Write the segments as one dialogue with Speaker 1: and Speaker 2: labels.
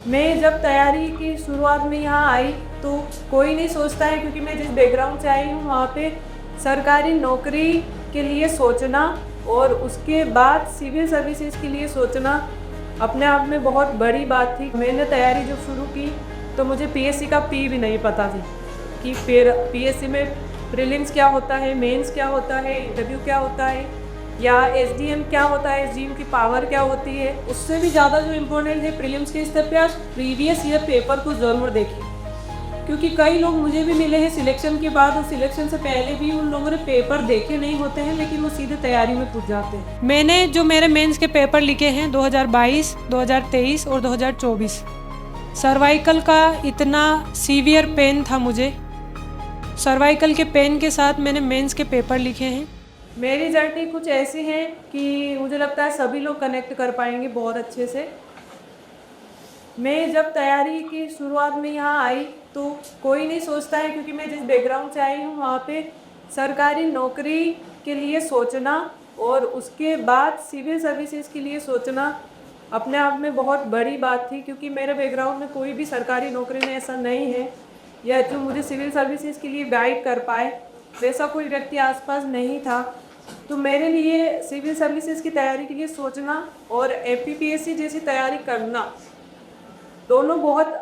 Speaker 1: मैं जब तैयारी की शुरुआत में यहाँ आई तो कोई नहीं सोचता है, क्योंकि मैं जिस बैकग्राउंड से आई हूँ वहाँ पे सरकारी नौकरी के लिए सोचना और उसके बाद सिविल सर्विसेज के लिए सोचना अपने आप में बहुत बड़ी बात थी। मैंने तैयारी जब शुरू की तो मुझे पीएससी का पी भी नहीं पता थी कि फिर पीएससी में प्रीलिम्स क्या होता है, मेंस क्या होता है, इंटरव्यू क्या होता है, या एसडीएम क्या होता है, एसडीएम की पावर क्या होती है। उससे भी ज़्यादा जो इम्पोर्टेंट है प्रीलिम्स के स्तर पे, आप प्रीवियस ईयर पेपर को ज़रूर देखें, क्योंकि कई लोग मुझे भी मिले हैं सिलेक्शन के बाद और सिलेक्शन से पहले भी उन लोगों ने पेपर देखे नहीं होते हैं, लेकिन वो सीधे तैयारी में कूद जाते हैं। मैंने जो मेरे मेंस के पेपर लिखे हैं 2022, 2023 और 2024, सर्वाइकल का इतना सीवियर पेन था मुझे, सर्वाइकल के पेन के साथ मैंने मेंस के पेपर लिखे हैं। मेरी जर्नी कुछ ऐसी है कि मुझे लगता है सभी लोग कनेक्ट कर पाएंगे बहुत अच्छे से। मैं जब तैयारी की शुरुआत में यहाँ आई तो कोई नहीं सोचता है, क्योंकि मैं जिस बैकग्राउंड से आई हूँ वहाँ पे सरकारी नौकरी के लिए सोचना और उसके बाद सिविल सर्विसेज के लिए सोचना अपने आप में बहुत बड़ी बात थी, क्योंकि मेरे बैकग्राउंड में कोई भी सरकारी नौकरी में ऐसा नहीं है या जो मुझे सिविल सर्विसेज के लिए गाइड कर पाए, वैसा कोई व्यक्ति आसपास नहीं था। तो मेरे लिए सिविल सर्विसेज की तैयारी के लिए सोचना और एपीपीएससी जैसी तैयारी करना, दोनों बहुत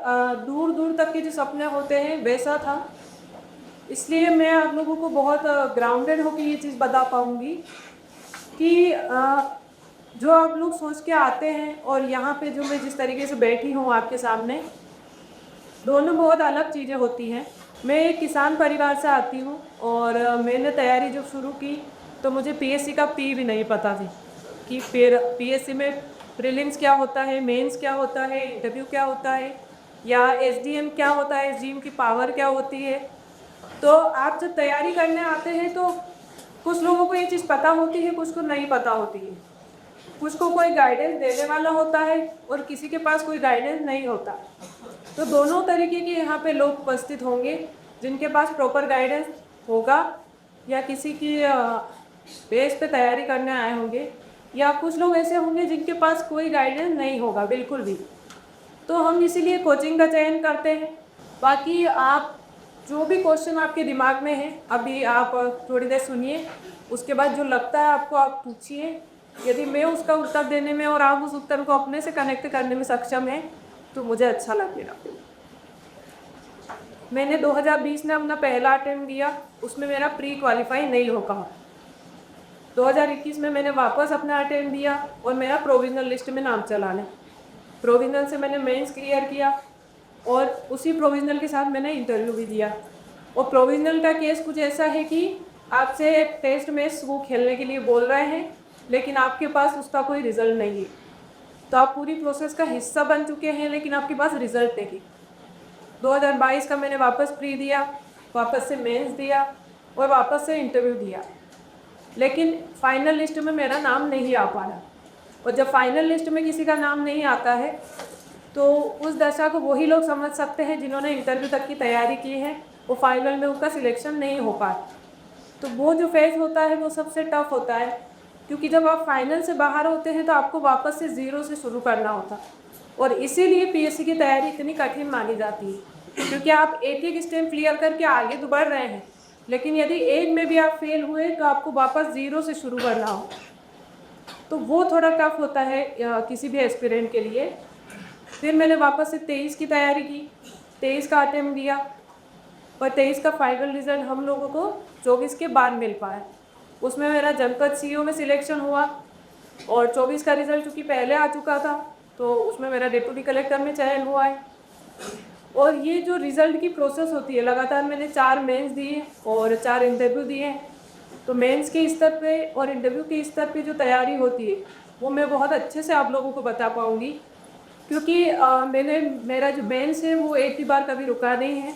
Speaker 1: दूर दूर तक के जो सपने होते हैं वैसा था। इसलिए मैं आप लोगों को बहुत ग्राउंडेड होकर ये चीज़ बता पाऊँगी कि जो आप लोग सोच के आते हैं और यहाँ पे जो मैं जिस तरीके से बैठी हूँ आपके सामने, दोनों बहुत अलग चीज़ें होती हैं। मैं एक किसान परिवार से आती हूँ और मैंने तैयारी जब शुरू की तो मुझे पीएससी का पी भी नहीं पता थी कि फिर पीएससी में प्रीलिम्स क्या होता है, मेंस क्या होता है, इंटरव्यू क्या होता है, या एसडीएम क्या होता है, एसडीएम की पावर क्या होती है। तो आप जब तैयारी करने आते हैं तो कुछ लोगों को ये चीज़ पता होती है, कुछ को नहीं पता होती है, कुछ को कोई गाइडेंस देने वाला होता है और किसी के पास कोई गाइडेंस नहीं होता। तो दोनों तरीके के यहाँ पे लोग उपस्थित होंगे, जिनके पास प्रॉपर गाइडेंस होगा या किसी की बेस पे तैयारी करने आए होंगे, या कुछ लोग ऐसे होंगे जिनके पास कोई गाइडेंस नहीं होगा बिल्कुल भी। तो हम इसीलिए कोचिंग का चयन करते हैं। बाकी आप जो भी क्वेश्चन आपके दिमाग में है अभी आप थोड़ी देर सुनिए, उसके बाद जो लगता है आपको आप पूछिए। यदि मैं उसका उत्तर देने में और आप उस उत्तर को अपने से कनेक्ट करने में सक्षम हैं तो मुझे अच्छा लगेगा। मैंने 2020 में अपना पहला अटेम्प्ट दिया, उसमें मेरा प्री क्वालिफाई नहीं हो पाया। 2021 में मैंने वापस अपना अटेम्प्ट दिया और मेरा प्रोविजनल लिस्ट में नाम चला लें। प्रोविजनल से मैंने मेंस क्लियर किया और उसी प्रोविजनल के साथ मैंने इंटरव्यू भी दिया। और प्रोविजनल का केस कुछ ऐसा है कि आपसे टेस्ट मैच वो खेलने के लिए बोल रहे हैं, लेकिन आपके पास उसका कोई रिज़ल्ट नहीं है। तो आप पूरी प्रोसेस का हिस्सा बन चुके हैं, लेकिन आपके पास रिज़ल्ट नहीं। 2022 का मैंने वापस प्री दिया, वापस से मेंस दिया और वापस से इंटरव्यू दिया, लेकिन फाइनल लिस्ट में मेरा नाम नहीं आ पाया। और जब फाइनल लिस्ट में किसी का नाम नहीं आता है तो उस दशा को वही लोग समझ सकते हैं जिन्होंने इंटरव्यू तक की तैयारी की है, वो फाइनल में उनका सिलेक्शन नहीं हो पाया। तो वो जो फेज़ होता है वो सबसे टफ होता है, क्योंकि जब आप फाइनल से बाहर होते हैं तो आपको वापस से ज़ीरो से शुरू करना होता है। और इसीलिए पीएससी की तैयारी इतनी कठिन मानी जाती है, क्योंकि आप एक एक स्टेप क्लियर करके आगे तो बढ़ रहे हैं, लेकिन यदि एक में भी आप फेल हुए तो आपको वापस ज़ीरो से शुरू करना हो। तो वो थोड़ा टफ होता है किसी भी एस्पिरेंट के लिए। फिर मैंने वापस से 23 की तैयारी की, 23 का अटेम्प्ट दिया और 23 का फाइनल रिज़ल्ट हम लोगों को 24 के बाद मिल पाया। उसमें मेरा जनपद सीईओ में सिलेक्शन हुआ और 24 का रिज़ल्ट चूँकि पहले आ चुका था तो उसमें मेरा डिप्टी कलेक्टर में चयन हुआ है। और ये जो रिज़ल्ट की प्रोसेस होती है, लगातार मैंने 4 मेंस दिए और 4 इंटरव्यू दिए हैं। तो मेंस के स्तर पे और इंटरव्यू के स्तर पे जो तैयारी होती है वो मैं बहुत अच्छे से आप लोगों को बता पाऊँगी, क्योंकि मेरा जो मेंस है वो एक भी बार कभी रुका नहीं है।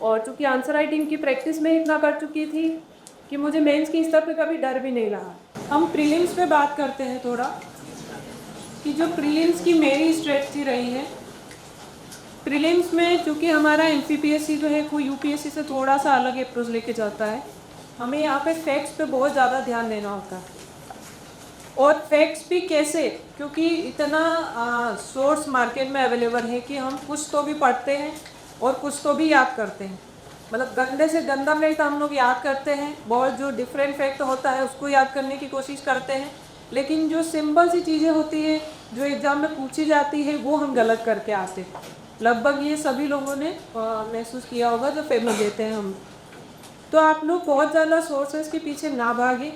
Speaker 1: और चूँकि आंसर राइटिंग की प्रैक्टिस में इतना कर चुकी थी कि मुझे मेंस के स्तर पे कभी डर भी नहीं लगा। हम प्रीलिम्स पे बात करते हैं थोड़ा, कि जो प्रीलिम्स की मेरी स्ट्रेटजी रही है। प्रीलिम्स में चूँकि हमारा एमपीपीएससी जो है वो यूपीएससी से थोड़ा सा अलग अप्रोच लेके जाता है, हमें यहाँ पे फैक्ट्स पे बहुत ज़्यादा ध्यान देना होता है। और फैक्ट्स भी कैसे, क्योंकि इतना सोर्स मार्केट में अवेलेबल है कि हम कुछ तो भी पढ़ते हैं और कुछ तो भी याद करते हैं। मतलब गंदे से गंदा फैक्ट हम लोग याद करते हैं, बहुत जो डिफरेंट फैक्ट होता है उसको याद करने की कोशिश करते हैं, लेकिन जो सिंपल सी चीज़ें होती है जो एग्ज़ाम में पूछी जाती है वो हम गलत करके आते हैं। लगभग ये सभी लोगों ने महसूस किया होगा जो पेपर देते हैं हम। तो आप लोग बहुत ज़्यादा सोर्सेज के पीछे ना भागें,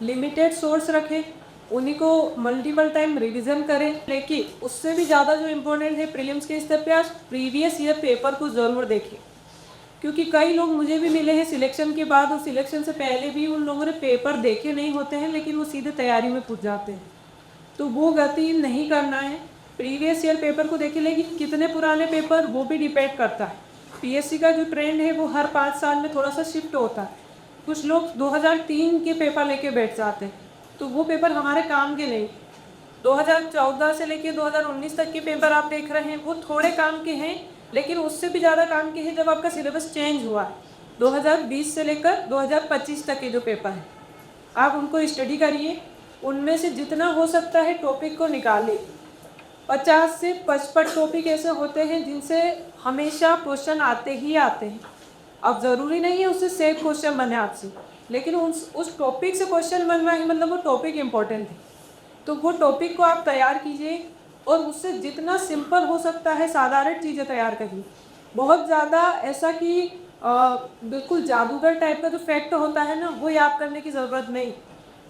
Speaker 1: लिमिटेड सोर्स रखें, उन्हीं को मल्टीपल टाइम रिवीजन करें, लेकिन उससे भी ज़्यादा जो इम्पोर्टेंट है प्रीलिम्स के स्तर पे आप प्रीवियस ईयर पेपर को ज़रूर देखें, क्योंकि कई लोग मुझे भी मिले हैं सिलेक्शन के बाद और सिलेक्शन से पहले भी उन लोगों ने पेपर देखे नहीं होते हैं, लेकिन वो सीधे तैयारी में पूछ जाते हैं। तो वो गलती नहीं करना है, प्रीवियस ईयर पेपर को देखें, लेकिन कितने पुराने पेपर वो भी डिपेंड करता है। पीएससी का जो ट्रेंड है वो हर 5 साल में थोड़ा सा शिफ्ट होता है। कुछ लोग 2003 के पेपर लेके बैठ जाते हैं, तो वो पेपर हमारे काम के नहीं। 2014 से लेके 2019 तक के पेपर आप देख रहे हैं वो थोड़े काम के हैं, लेकिन उससे भी ज़्यादा काम के हैं जब आपका सिलेबस चेंज हुआ है। 2020 से लेकर 2025 तक के जो पेपर हैं आप उनको स्टडी करिए, उनमें से जितना हो सकता है टॉपिक को निकालिए। 50 से 55 टॉपिक ऐसे होते हैं जिनसे हमेशा क्वेश्चन आते ही आते हैं। अब ज़रूरी नहीं है उससे सेम क्वेश्चन बने आपसे, लेकिन उस टॉपिक से क्वेश्चन बनना ही मतलब वो टॉपिक इम्पोर्टेंट है। तो वो टॉपिक को आप तैयार कीजिए और उससे जितना सिंपल हो सकता है साधारण चीज़ें तैयार करिए। बहुत ज़्यादा ऐसा कि बिल्कुल जादूगर टाइप का जो फैक्ट होता है ना वो याद करने की ज़रूरत नहीं,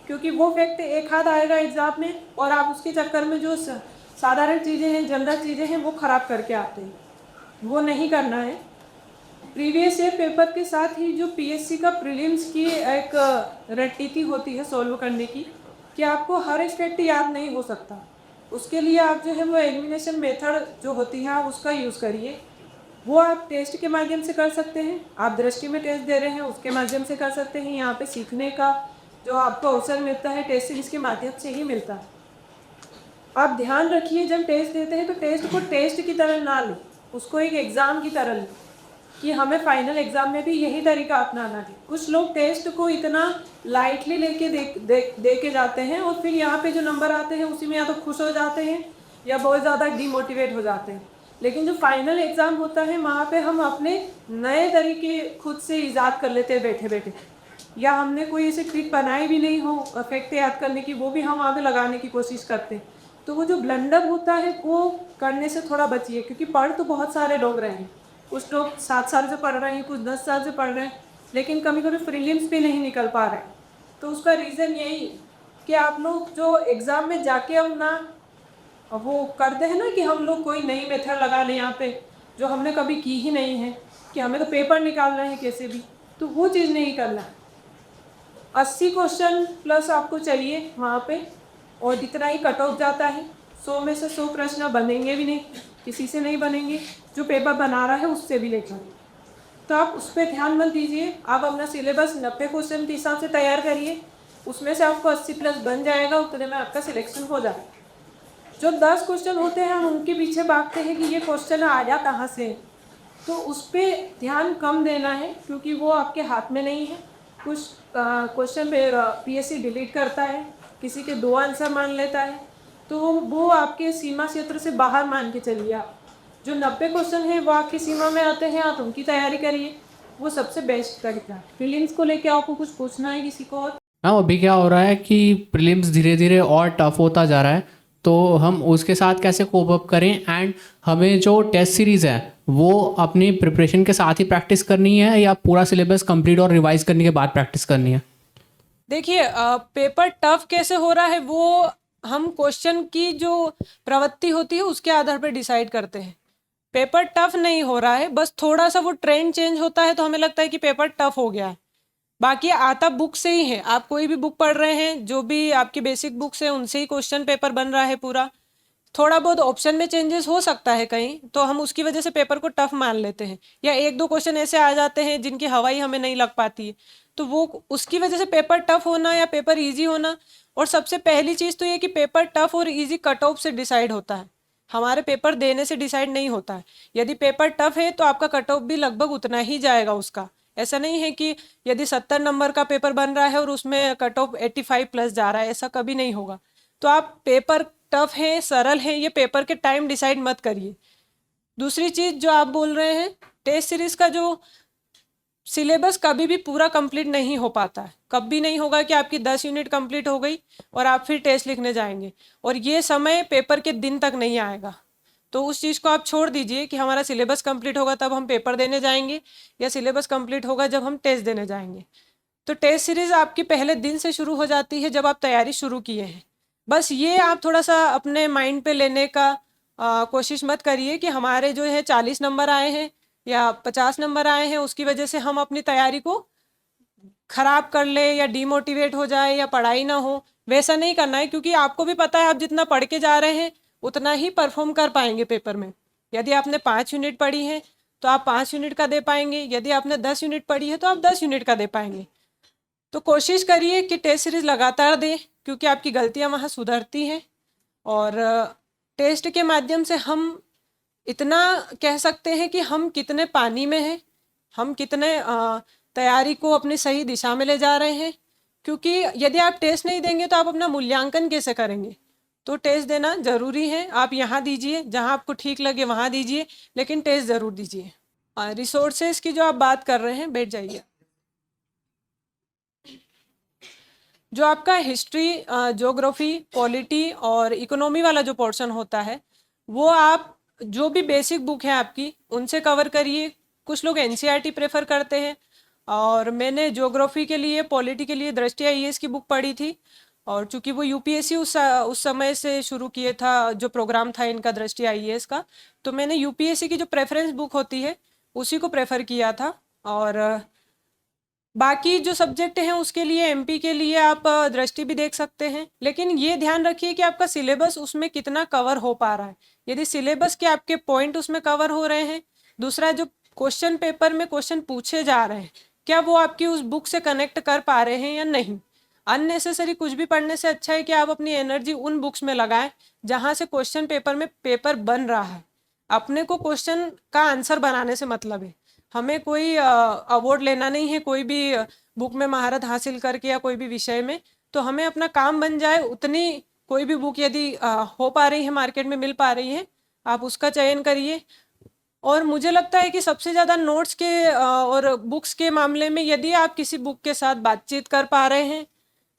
Speaker 1: क्योंकि वो फैक्ट एक हाथ आएगा एग्ज़ाम में और आप उसके चक्कर में जो साधारण चीज़ें हैं, जनरल चीज़ें हैं वो ख़राब करके आते हैं। वो नहीं करना है। प्रीवियस ईयर पेपर के साथ ही जो पीएससी का प्रीलिम्स की एक रणनीति होती है सॉल्व करने की, कि आपको हर एक फैक्ट याद नहीं हो सकता, उसके लिए आप जो है वो एलिमिनेशन मेथड जो होती है आप उसका यूज़ करिए। वो आप टेस्ट के माध्यम से कर सकते हैं, आप दृष्टि में टेस्ट दे रहे हैं उसके माध्यम से कर सकते हैं। यहाँ पे सीखने का जो आपको अवसर मिलता है टेस्ट सीरीज के माध्यम से ही मिलता है। आप ध्यान रखिए जब टेस्ट देते हैं तो टेस्ट को टेस्ट की तरह ना लें, उसको एक एग्ज़ाम की तरह लें कि हमें फाइनल एग्ज़ाम में भी यही तरीका अपनाना है। कुछ लोग टेस्ट को इतना लाइटली लेके दे के जाते हैं और फिर यहाँ पे जो नंबर आते हैं उसी में या तो खुश हो जाते हैं या बहुत ज़्यादा डिमोटिवेट हो जाते हैं। लेकिन जो फाइनल एग्ज़ाम होता है वहाँ पे हम अपने नए तरीके खुद से ईजाद कर लेते हैं बैठे बैठे, या हमने कोई ऐसे ट्रिक बनाई भी नहीं हो फैक्ट याद करने की, वो भी हम वहाँ पे लगाने की कोशिश करते हैं। तो वो जो ब्लंडर होता है वो करने से थोड़ा बचिए, क्योंकि पढ़ तो बहुत सारे लोग रहे हैं। कुछ लोग 7 साल से पढ़ रहे हैं, कुछ 10 साल से पढ़ रहे हैं, लेकिन कभी कभी प्रीलिम्स भी नहीं निकल पा रहे हैं। तो उसका रीज़न यही कि आप लोग जो एग्ज़ाम में जाके हम ना वो करते हैं ना कि हम लोग कोई नई मेथड लगा लें यहाँ पे जो हमने कभी की ही नहीं है, कि हमें तो पेपर निकालना है कैसे भी, तो वो चीज़ नहीं करना। 80 क्वेश्चन प्लस आपको चाहिए वहाँ पे, और इतना ही कट ऑफ जाता है। 100 में से 100 प्रश्न बनेंगे भी नहीं, किसी से नहीं बनेंगे, जो पेपर बना रहा है उससे भी लेकर। तो आप उस पर ध्यान मत दीजिए, आप अपना सिलेबस 90 क्वेश्चन के हिसाब से तैयार करिए, उसमें से आपको 80 प्लस बन जाएगा, उतने में आपका सिलेक्शन हो जाएगा। जो 10 क्वेश्चन होते हैं हम उनके पीछे भागते हैं कि ये क्वेश्चन आया कहाँ से, तो उस पर ध्यान कम देना है, क्योंकि वो आपके हाथ में नहीं है। कुछ क्वेश्चन पे पीएससी डिलीट करता है, किसी के 2 आंसर मान लेता है, तो वो आपके सीमा क्षेत्र से बाहर मान के चलिए। आप जो 90 क्वेश्चन हैं वो आपकी सीमा में आते हैं, आप उनकी तैयारी करिए, वो सबसे बेस्ट तरीका है। प्रीलिम्स को लेके आपको कुछ पूछना है किसी को और?
Speaker 2: हाँ, अभी क्या हो रहा है कि प्रीलिम्स धीरे धीरे और टफ होता जा रहा है, तो हम उसके साथ कैसे कोप अप करें, एंड हमें जो टेस्ट सीरीज़ है वो अपनी प्रिपरेशन के साथ ही प्रैक्टिस करनी है या पूरा सिलेबस कंप्लीट और रिवाइज करने के बाद प्रैक्टिस करनी है?
Speaker 1: देखिए, पेपर टफ कैसे हो रहा है वो हम क्वेश्चन की जो प्रवृत्ति होती है उसके आधार पर डिसाइड करते हैं। पेपर टफ नहीं हो रहा है, बस थोड़ा सा वो ट्रेंड चेंज होता है तो हमें लगता है कि पेपर टफ हो गया है। बाकी आता बुक से ही है, आप कोई भी बुक पढ़ रहे हैं, जो भी आपकी बेसिक बुक्स है उनसे ही क्वेश्चन पेपर बन रहा है पूरा। थोड़ा बहुत ऑप्शन में चेंजेस हो सकता है कहीं, तो हम उसकी वजह से पेपर को टफ मान लेते हैं, या 1-2 क्वेश्चन ऐसे आ जाते हैं जिनकी हवाई हमें नहीं लग पाती है, तो वो उसकी वजह से पेपर टफ होना या पेपर इजी होना। और सबसे पहली चीज़ तो ये कि पेपर टफ और इजी कट ऑफ से डिसाइड होता है, हमारे पेपर देने से डिसाइड नहीं होता है। यदि पेपर टफ है तो आपका कट ऑफ भी लगभग उतना ही जाएगा उसका, ऐसा नहीं है कि यदि 70 नंबर का पेपर बन रहा है और उसमें कट ऑफ 85 प्लस जा रहा है, ऐसा कभी नहीं होगा। तो आप पेपर टफ है सरल है ये पेपर के टाइम डिसाइड मत करिए। दूसरी चीज़ जो आप बोल रहे हैं, टेस्ट सीरीज का जो सिलेबस कभी भी पूरा कंप्लीट नहीं हो पाता है। कभी नहीं होगा कि आपकी 10 यूनिट कंप्लीट हो गई और आप फिर टेस्ट लिखने जाएंगे, और ये समय पेपर के दिन तक नहीं आएगा। तो उस चीज़ को आप छोड़ दीजिए कि हमारा सिलेबस कंप्लीट होगा तब हम पेपर देने जाएंगे, या सिलेबस कंप्लीट होगा जब हम टेस्ट देने जाएंगे। तो टेस्ट सीरीज आपकी पहले दिन से शुरू हो जाती है जब आप तैयारी शुरू किए हैं। बस ये आप थोड़ा सा अपने माइंड पे लेने का कोशिश मत करिए कि हमारे जो है 40 नंबर आए हैं या 50 नंबर आए हैं, उसकी वजह से हम अपनी तैयारी को खराब कर ले या डीमोटिवेट हो जाए या पढ़ाई ना हो। वैसा नहीं करना है, क्योंकि आपको भी पता है आप जितना पढ़ के जा रहे हैं उतना ही परफॉर्म कर पाएंगे पेपर में। यदि आपने 5 यूनिट पढ़ी है तो आप 5 यूनिट का दे पाएंगे, यदि आपने 10 यूनिट पढ़ी है तो आप 10 यूनिट का दे पाएंगे। तो कोशिश करिए कि टेस्ट सीरीज लगातार दें, क्योंकि आपकी गलतियां वहाँ सुधरती हैं। और टेस्ट के माध्यम से हम इतना कह सकते हैं कि हम कितने पानी में हैं, हम कितने तैयारी को अपनी सही दिशा में ले जा रहे हैं। क्योंकि यदि आप टेस्ट नहीं देंगे तो आप अपना मूल्यांकन कैसे करेंगे। तो टेस्ट देना ज़रूरी है। आप यहाँ दीजिए, जहाँ आपको ठीक लगे वहाँ दीजिए, लेकिन टेस्ट ज़रूर दीजिए। रिसोर्सेज की जो आप बात कर रहे हैं, बैठ जाइए। जो आपका हिस्ट्री, ज्योग्राफी, पॉलिटी और इकोनॉमी वाला जो पोर्शन होता है, वो आप जो भी बेसिक बुक है आपकी उनसे कवर करिए। कुछ लोग एनसीईआरटी प्रेफर करते हैं, और मैंने ज्योग्राफी के लिए, पॉलिटी के लिए दृष्टि आईएएस की बुक पढ़ी थी। और चूंकि वो यूपीएससी उस समय से शुरू किए था, जो प्रोग्राम था इनका दृष्टि आईएएस का, तो मैंने यूपीएससी की जो प्रेफरेंस बुक होती है उसी को प्रेफर किया था। और बाकी जो सब्जेक्ट हैं उसके लिए, एमपी के लिए आप दृष्टि भी देख सकते हैं, लेकिन ये ध्यान रखिए कि आपका सिलेबस उसमें कितना कवर हो पा रहा है। यदि सिलेबस के आपके पॉइंट उसमें कवर हो रहे हैं, दूसरा जो क्वेश्चन पेपर में क्वेश्चन पूछे जा रहे हैं, क्या वो आपकी उस बुक से कनेक्ट कर पा रहे हैं या नहीं। अननेसेसरी कुछ भी पढ़ने से अच्छा है कि आप अपनी एनर्जी उन बुक्स में लगाएं जहाँ से क्वेश्चन पेपर में पेपर बन रहा है। अपने को क्वेश्चन का आंसर बनाने से मतलब है, हमें कोई अवार्ड लेना नहीं है कोई भी बुक में महारत हासिल करके या कोई भी विषय में। तो हमें अपना काम बन जाए उतनी, कोई भी बुक यदि हो पा रही है, मार्केट में मिल पा रही है, आप उसका चयन करिए। और मुझे लगता है कि सबसे ज़्यादा नोट्स के और बुक्स के मामले में, यदि आप किसी बुक के साथ बातचीत कर पा रहे हैं,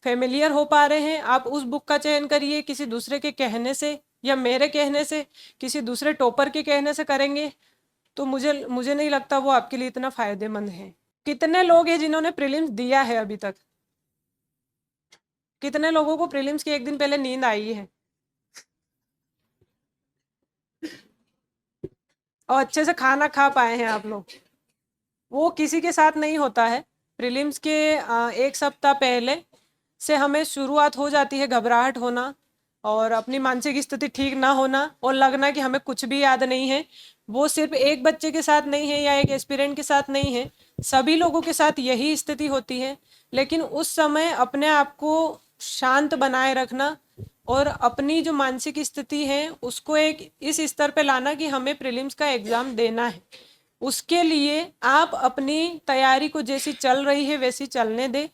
Speaker 1: फेमिलियर हो पा रहे हैं, आप उस बुक का चयन करिए। किसी दूसरे के कहने से या मेरे कहने से, किसी दूसरे टॉपर के कहने से करेंगे तो मुझे नहीं लगता वो आपके लिए इतना फायदेमंद है। कितने लोग हैं जिन्होंने प्रीलिम्स दिया है अभी तक? कितने लोगों को प्रीलिम्स के एक दिन पहले नींद आई है और अच्छे से खाना खा पाए हैं आप लोग? वो किसी के साथ नहीं होता है। प्रीलिम्स के एक सप्ताह पहले से हमें शुरुआत हो जाती है घबराहट होना और अपनी मानसिक स्थिति ठीक ना होना और लगना कि हमें कुछ भी याद नहीं है। वो सिर्फ एक बच्चे के साथ नहीं है या एक एस्पिरेंट के साथ नहीं है, सभी लोगों के साथ यही स्थिति होती है। लेकिन उस समय अपने आप को शांत बनाए रखना और अपनी जो मानसिक स्थिति है उसको एक इस स्तर पे लाना कि हमें प्रीलिम्स का एग्ज़ाम देना है। उसके लिए आप अपनी तैयारी को जैसी चल रही है वैसी चलने दें।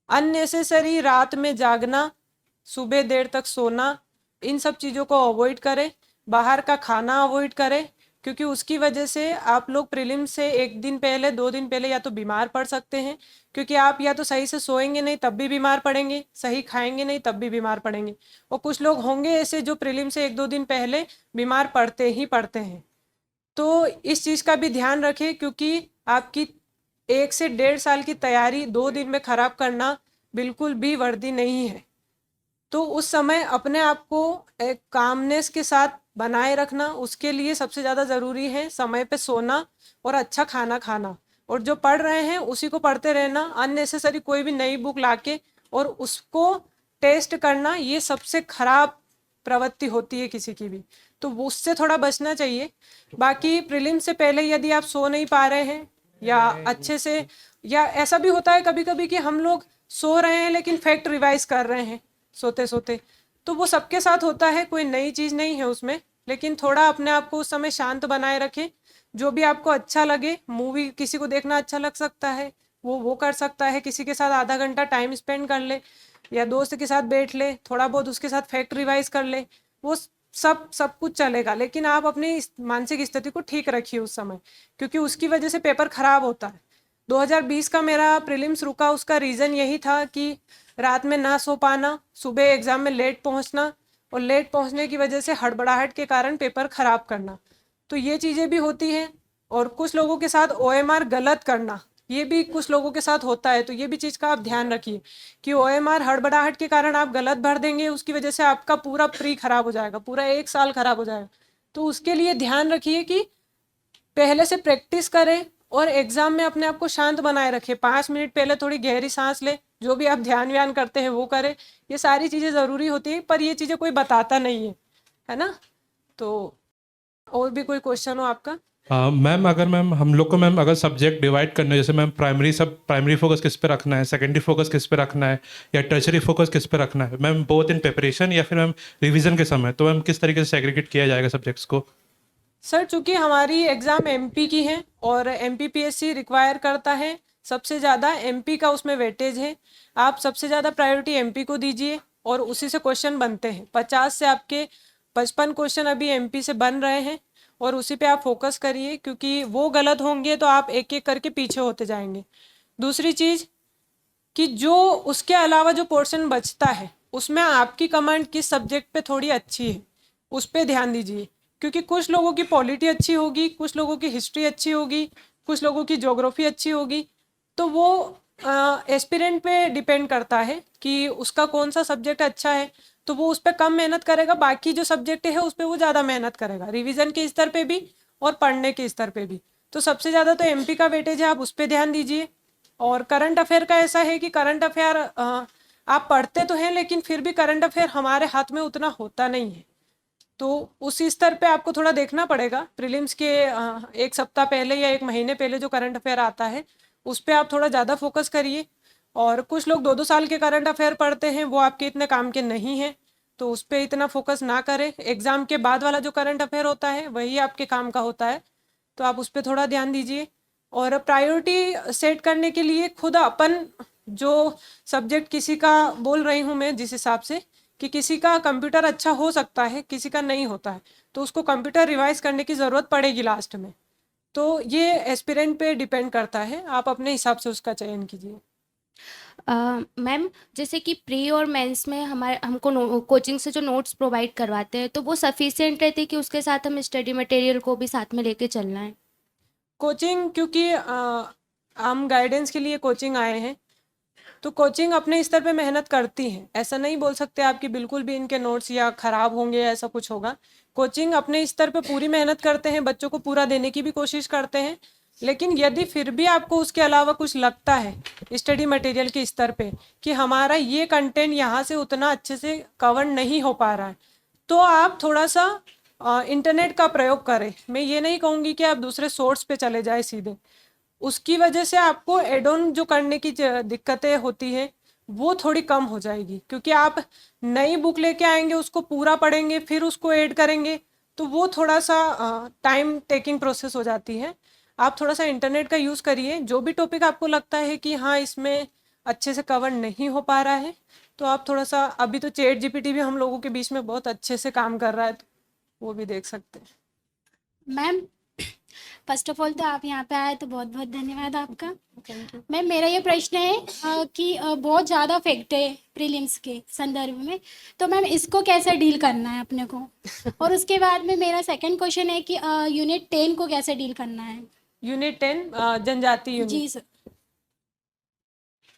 Speaker 1: अननेसेसरी रात में जागना, सुबह देर तक सोना, इन सब चीज़ों को अवॉइड करें। बाहर का खाना अवॉइड करें, क्योंकि उसकी वजह से आप लोग प्रीलिम्स से एक दिन पहले, 2 दिन पहले या तो बीमार पड़ सकते हैं, क्योंकि आप या तो सही से सोएंगे नहीं तब भी बीमार पड़ेंगे, सही खाएंगे नहीं तब भी बीमार पड़ेंगे। और कुछ लोग होंगे ऐसे जो प्रीलिम्स से 1-2 दिन पहले बीमार पड़ते ही पड़ते हैं। तो इस चीज़ का भी ध्यान रखें, क्योंकि आपकी 1 से 1.5 साल की तैयारी 2 दिन में ख़राब करना बिल्कुल भी वर्दी नहीं है। तो उस समय अपने आप को एक कामनेस के साथ बनाए रखना, उसके लिए सबसे ज़्यादा ज़रूरी है समय पे सोना और अच्छा खाना खाना, और जो पढ़ रहे हैं उसी को पढ़ते रहना। अननेसेसरी कोई भी नई बुक लाके और उसको टेस्ट करना, ये सबसे खराब प्रवृत्ति होती है किसी की भी, तो उससे थोड़ा बचना चाहिए। बाकी प्रीलिम से पहले यदि आप सो नहीं पा रहे हैं या अच्छे से, या ऐसा भी होता है कभी कभी कि हम लोग सो रहे हैं लेकिन फैक्ट रिवाइज कर रहे हैं सोते सोते, तो वो सबके साथ होता है, कोई नई चीज़ नहीं है उसमें। लेकिन थोड़ा अपने आप को उस समय शांत बनाए रखें। जो भी आपको अच्छा लगे, मूवी किसी को देखना अच्छा लग सकता है, वो कर सकता है, किसी के साथ आधा घंटा टाइम स्पेंड कर ले, या दोस्त के साथ बैठ ले, थोड़ा बहुत उसके साथ फैक्ट रिवाइज कर ले, वो सब कुछ चलेगा। लेकिन आप अपनी मानसिक स्थिति को ठीक रखिए उस समय, क्योंकि उसकी वजह से पेपर खराब होता है। 2020 का मेरा प्रीलिम्स रुका, उसका रीज़न यही था कि रात में ना सो पाना, सुबह एग्ज़ाम में लेट पहुंचना, और लेट पहुंचने की वजह से हड़बड़ाहट के कारण पेपर ख़राब करना। तो ये चीज़ें भी होती हैं। और कुछ लोगों के साथ OMR गलत करना, ये भी कुछ लोगों के साथ होता है। तो ये भी चीज़ का आप ध्यान रखिए कि OMR हड़बड़ाहट के कारण आप गलत भर देंगे, उसकी वजह से आपका पूरा प्री खराब हो जाएगा, पूरा 1 साल खराब हो जाएगा। तो उसके लिए ध्यान रखिए कि पहले से प्रैक्टिस करें और एग्जाम में अपने आप को शांत बनाए रखें। 5 मिनट पहले थोड़ी गहरी सांस ले, जो भी आप ध्यान व्यान करते हैं वो करें। ये सारी चीज़ें ज़रूरी होती है, पर ये चीज़ें कोई बताता नहीं है ना। तो और भी कोई क्वेश्चन हो आपका?
Speaker 3: मैम अगर हम लोग को अगर सब्जेक्ट डिवाइड करना है, जैसे मैम प्राइमरी फोकस किस पे रखना है, सेकेंडरी फोकस किस पे रखना है, या टर्शरी फोकस किस पे रखना है मैम, बोथ इन प्रिपरेशन या फिर मैम रिवीजन के समय, तो मैम किस तरीके से सेग्रीगेट किया जाएगा सब्जेक्ट्स को?
Speaker 1: सर, चूंकि हमारी एग्ज़ाम MP की है और MPPSC रिक्वायर करता है सबसे ज़्यादा MP का, उसमें वेटेज है। आप सबसे ज़्यादा प्रायोरिटी MP को दीजिए और उसी से क्वेश्चन बनते हैं। 50 से आपके 55 क्वेश्चन अभी MP से बन रहे हैं, और उसी पे आप फोकस करिए, क्योंकि वो गलत होंगे तो आप एक एक करके पीछे होते जाएंगे। दूसरी चीज़ कि जो उसके अलावा जो पोर्शन बचता है, उसमें आपकी कमांड किस सब्जेक्ट पे थोड़ी अच्छी है, उस पर ध्यान दीजिए। क्योंकि कुछ लोगों की पॉलिटी अच्छी होगी, कुछ लोगों की हिस्ट्री अच्छी होगी, कुछ लोगों की ज्योग्राफी अच्छी होगी। तो वो एस्पिरेंट पे डिपेंड करता है कि उसका कौन सा सब्जेक्ट अच्छा है। तो वो उस पर कम मेहनत करेगा, बाकी जो सब्जेक्ट है उस पर वो ज़्यादा मेहनत करेगा, रिवीजन के स्तर पे भी और पढ़ने के स्तर पे भी। तो सबसे ज़्यादा तो MP का वेटेज है, आप उस पर ध्यान दीजिए। और करंट अफेयर का ऐसा है कि करंट अफेयर आप पढ़ते तो हैं, लेकिन फिर भी करंट अफेयर हमारे हाथ में उतना होता नहीं है। तो उसी स्तर पे आपको थोड़ा देखना पड़ेगा। प्रीलिम्स के 1 सप्ताह पहले या 1 महीने पहले जो करंट अफेयर आता है, उस पर आप थोड़ा ज़्यादा फोकस करिए। और कुछ लोग 2-2 साल के करंट अफेयर पढ़ते हैं, वो आपके इतने काम के नहीं हैं, तो उस पर इतना फोकस ना करें। एग्ज़ाम के बाद वाला जो करंट अफेयर होता है वही आपके काम का होता है, तो आप उस पर थोड़ा ध्यान दीजिए। और प्रायोरिटी सेट करने के लिए खुद अपन, जो सब्जेक्ट किसी का बोल रही हूँ मैं जिस हिसाब से, कि किसी का कंप्यूटर अच्छा हो सकता है, किसी का नहीं होता है, तो उसको कंप्यूटर रिवाइज करने की ज़रूरत पड़ेगी लास्ट में। तो ये एस्पिरेंट पे डिपेंड करता है, आप अपने हिसाब से उसका चयन कीजिए।
Speaker 4: मैम, जैसे कि प्री और मेंस में हमको कोचिंग से जो नोट्स प्रोवाइड करवाते हैं, तो वो सफिशिएंट रहते हैं कि उसके साथ हम स्टडी मटेरियल को भी साथ में लेके चलना है?
Speaker 1: कोचिंग, क्योंकि हम गाइडेंस के लिए कोचिंग आए हैं, तो कोचिंग अपने स्तर पे मेहनत करती है। ऐसा नहीं बोल सकते आप कि बिल्कुल भी इनके नोट्स या ख़राब होंगे या ऐसा कुछ होगा। कोचिंग अपने स्तर पे पूरी मेहनत करते हैं, बच्चों को पूरा देने की भी कोशिश करते हैं। लेकिन यदि फिर भी आपको उसके अलावा कुछ लगता है स्टडी मटेरियल के स्तर पे कि हमारा ये कंटेंट यहाँ से उतना अच्छे से कवर नहीं हो पा रहा है, तो आप थोड़ा सा इंटरनेट का प्रयोग करें। मैं ये नहीं कहूँगी कि आप दूसरे सोर्स पे चले जाए सीधे, उसकी वजह से आपको एड ऑन जो करने की दिक्कतें होती हैं वो थोड़ी कम हो जाएगी। क्योंकि आप नई बुक लेके आएंगे, उसको पूरा पढ़ेंगे, फिर उसको ऐड करेंगे, तो वो थोड़ा सा टाइम टेकिंग प्रोसेस हो जाती है। आप थोड़ा सा इंटरनेट का यूज़ करिए। जो भी टॉपिक आपको लगता है कि हाँ इसमें अच्छे से कवर नहीं हो पा रहा है, तो आप थोड़ा सा, अभी तो ChatGPT भी हम लोगों के बीच में बहुत अच्छे से काम कर रहा है, तो वो भी देख सकते हैं।
Speaker 4: मैम, फर्स्ट ऑफ ऑल तो आप यहाँ पे आए तो बहुत बहुत धन्यवाद आपका। मैम, मेरा ये प्रश्न है कि बहुत ज़्यादा फैक्ट है प्रीलिम्स के संदर्भ में, तो मैम इसको कैसे डील करना है अपने को? और उसके बाद में मेरा सेकंड क्वेश्चन है कि यूनिट 10 को कैसे डील करना है?
Speaker 1: यूनिट 10 जनजाति यूनिट।
Speaker 4: जी सर।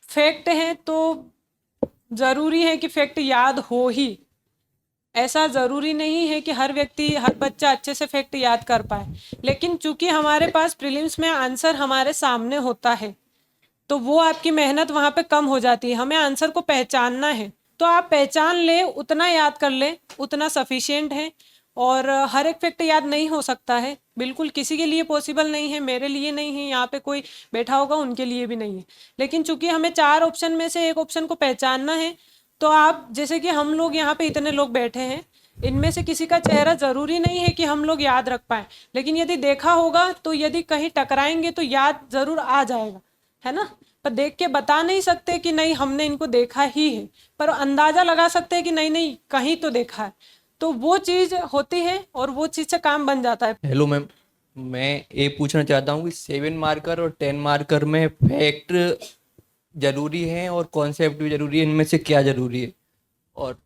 Speaker 1: फैक्ट है तो ज़रूरी है कि फैक्ट याद हो ही। ऐसा ज़रूरी नहीं है कि हर व्यक्ति, हर बच्चा अच्छे से फैक्ट याद कर पाए। लेकिन चूंकि हमारे पास प्रीलिम्स में आंसर हमारे सामने होता है, तो वो आपकी मेहनत वहाँ पे कम हो जाती है। हमें आंसर को पहचानना है, तो आप पहचान ले, उतना याद कर ले, उतना सफिशिएंट है। और हर एक फैक्ट याद नहीं हो सकता है, बिल्कुल किसी के लिए पॉसिबल नहीं है, मेरे लिए नहीं है, यहाँ पे कोई बैठा होगा उनके लिए भी नहीं है। लेकिन चूंकि हमें 4 ऑप्शन में से एक ऑप्शन को पहचानना है, तो आप, जैसे कि हम लोग यहाँ पे इतने लोग बैठे हैं, इनमें से किसी का चेहरा ज़रूरी नहीं है कि हम लोग याद रख पाएँ, लेकिन यदि देखा होगा तो यदि कहीं टकराएंगे तो याद ज़रूर आ जाएगा, है ना। पर देख के बता नहीं सकते कि नहीं हमने इनको देखा ही है, पर अंदाज़ा लगा सकते हैं कि नहीं नहीं कहीं तो देखा है, तो वो चीज़ होती है और वो चीज़ से काम बन जाता है।
Speaker 5: हेलो मैम, मैं ये पूछना चाहता हूँ कि 7 मार्कर और 10 मार्कर में फैक्ट जरूरी है और कॉन्सेप्ट भी जरूरी है, इनमें से क्या जरूरी है? और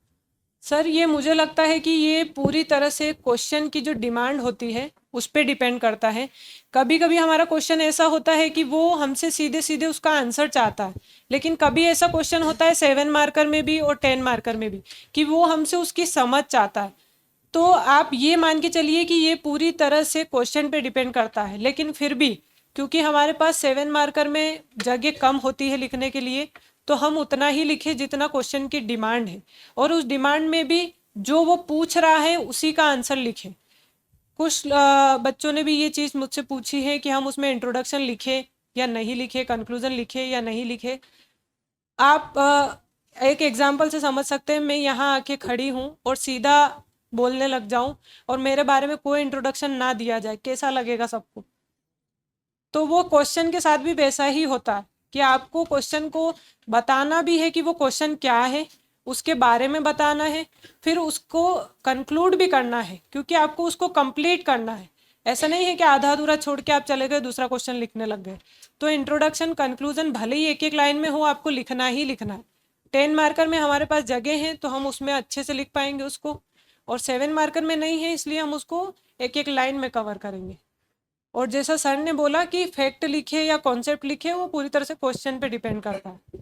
Speaker 1: सर ये मुझे लगता है कि ये पूरी तरह से क्वेश्चन की जो डिमांड होती है उस पर डिपेंड करता है। कभी कभी हमारा क्वेश्चन ऐसा होता है कि वो हमसे सीधे सीधे उसका आंसर चाहता है, लेकिन कभी ऐसा क्वेश्चन होता है 7 मार्कर में भी और 10 मार्कर में भी कि वो हमसे उसकी समझ चाहता है। तो आप ये मान के चलिए कि ये पूरी तरह से क्वेश्चन पे डिपेंड करता है, लेकिन फिर भी क्योंकि हमारे पास 7 मार्कर में जगह कम होती है लिखने के लिए, तो हम उतना ही लिखें जितना क्वेश्चन की डिमांड है, और उस डिमांड में भी जो वो पूछ रहा है उसी का आंसर लिखें। कुछ बच्चों ने भी ये चीज़ मुझसे पूछी है कि हम उसमें इंट्रोडक्शन लिखें या नहीं लिखे, कंक्लूजन लिखे या नहीं लिखे। आप एक एग्जाम्पल से समझ सकते हैं, मैं यहाँ आके खड़ी हूँ और सीधा बोलने लग जाऊँ और मेरे बारे में कोई इंट्रोडक्शन ना दिया जाए, कैसा लगेगा सबको? तो वो क्वेश्चन के साथ भी वैसा ही होता है कि आपको क्वेश्चन को बताना भी है कि वो क्वेश्चन क्या है, उसके बारे में बताना है, फिर उसको कंक्लूड भी करना है क्योंकि आपको उसको कंप्लीट करना है। ऐसा नहीं है कि आधा अधूरा छोड़ के आप चले गए दूसरा क्वेश्चन लिखने लग गए। तो इंट्रोडक्शन कंक्लूजन भले ही एक एक लाइन में हो, आपको लिखना ही लिखना है। 10 मार्कर में हमारे पास जगह है तो हम उसमें अच्छे से लिख पाएंगे उसको, और 7 मार्कर में नहीं है इसलिए हम उसको एक एक लाइन में कवर करेंगे। और जैसा सर ने बोला कि फैक्ट लिखे या कॉन्सेप्ट लिखे, वो पूरी तरह से क्वेश्चन पे डिपेंड करता है।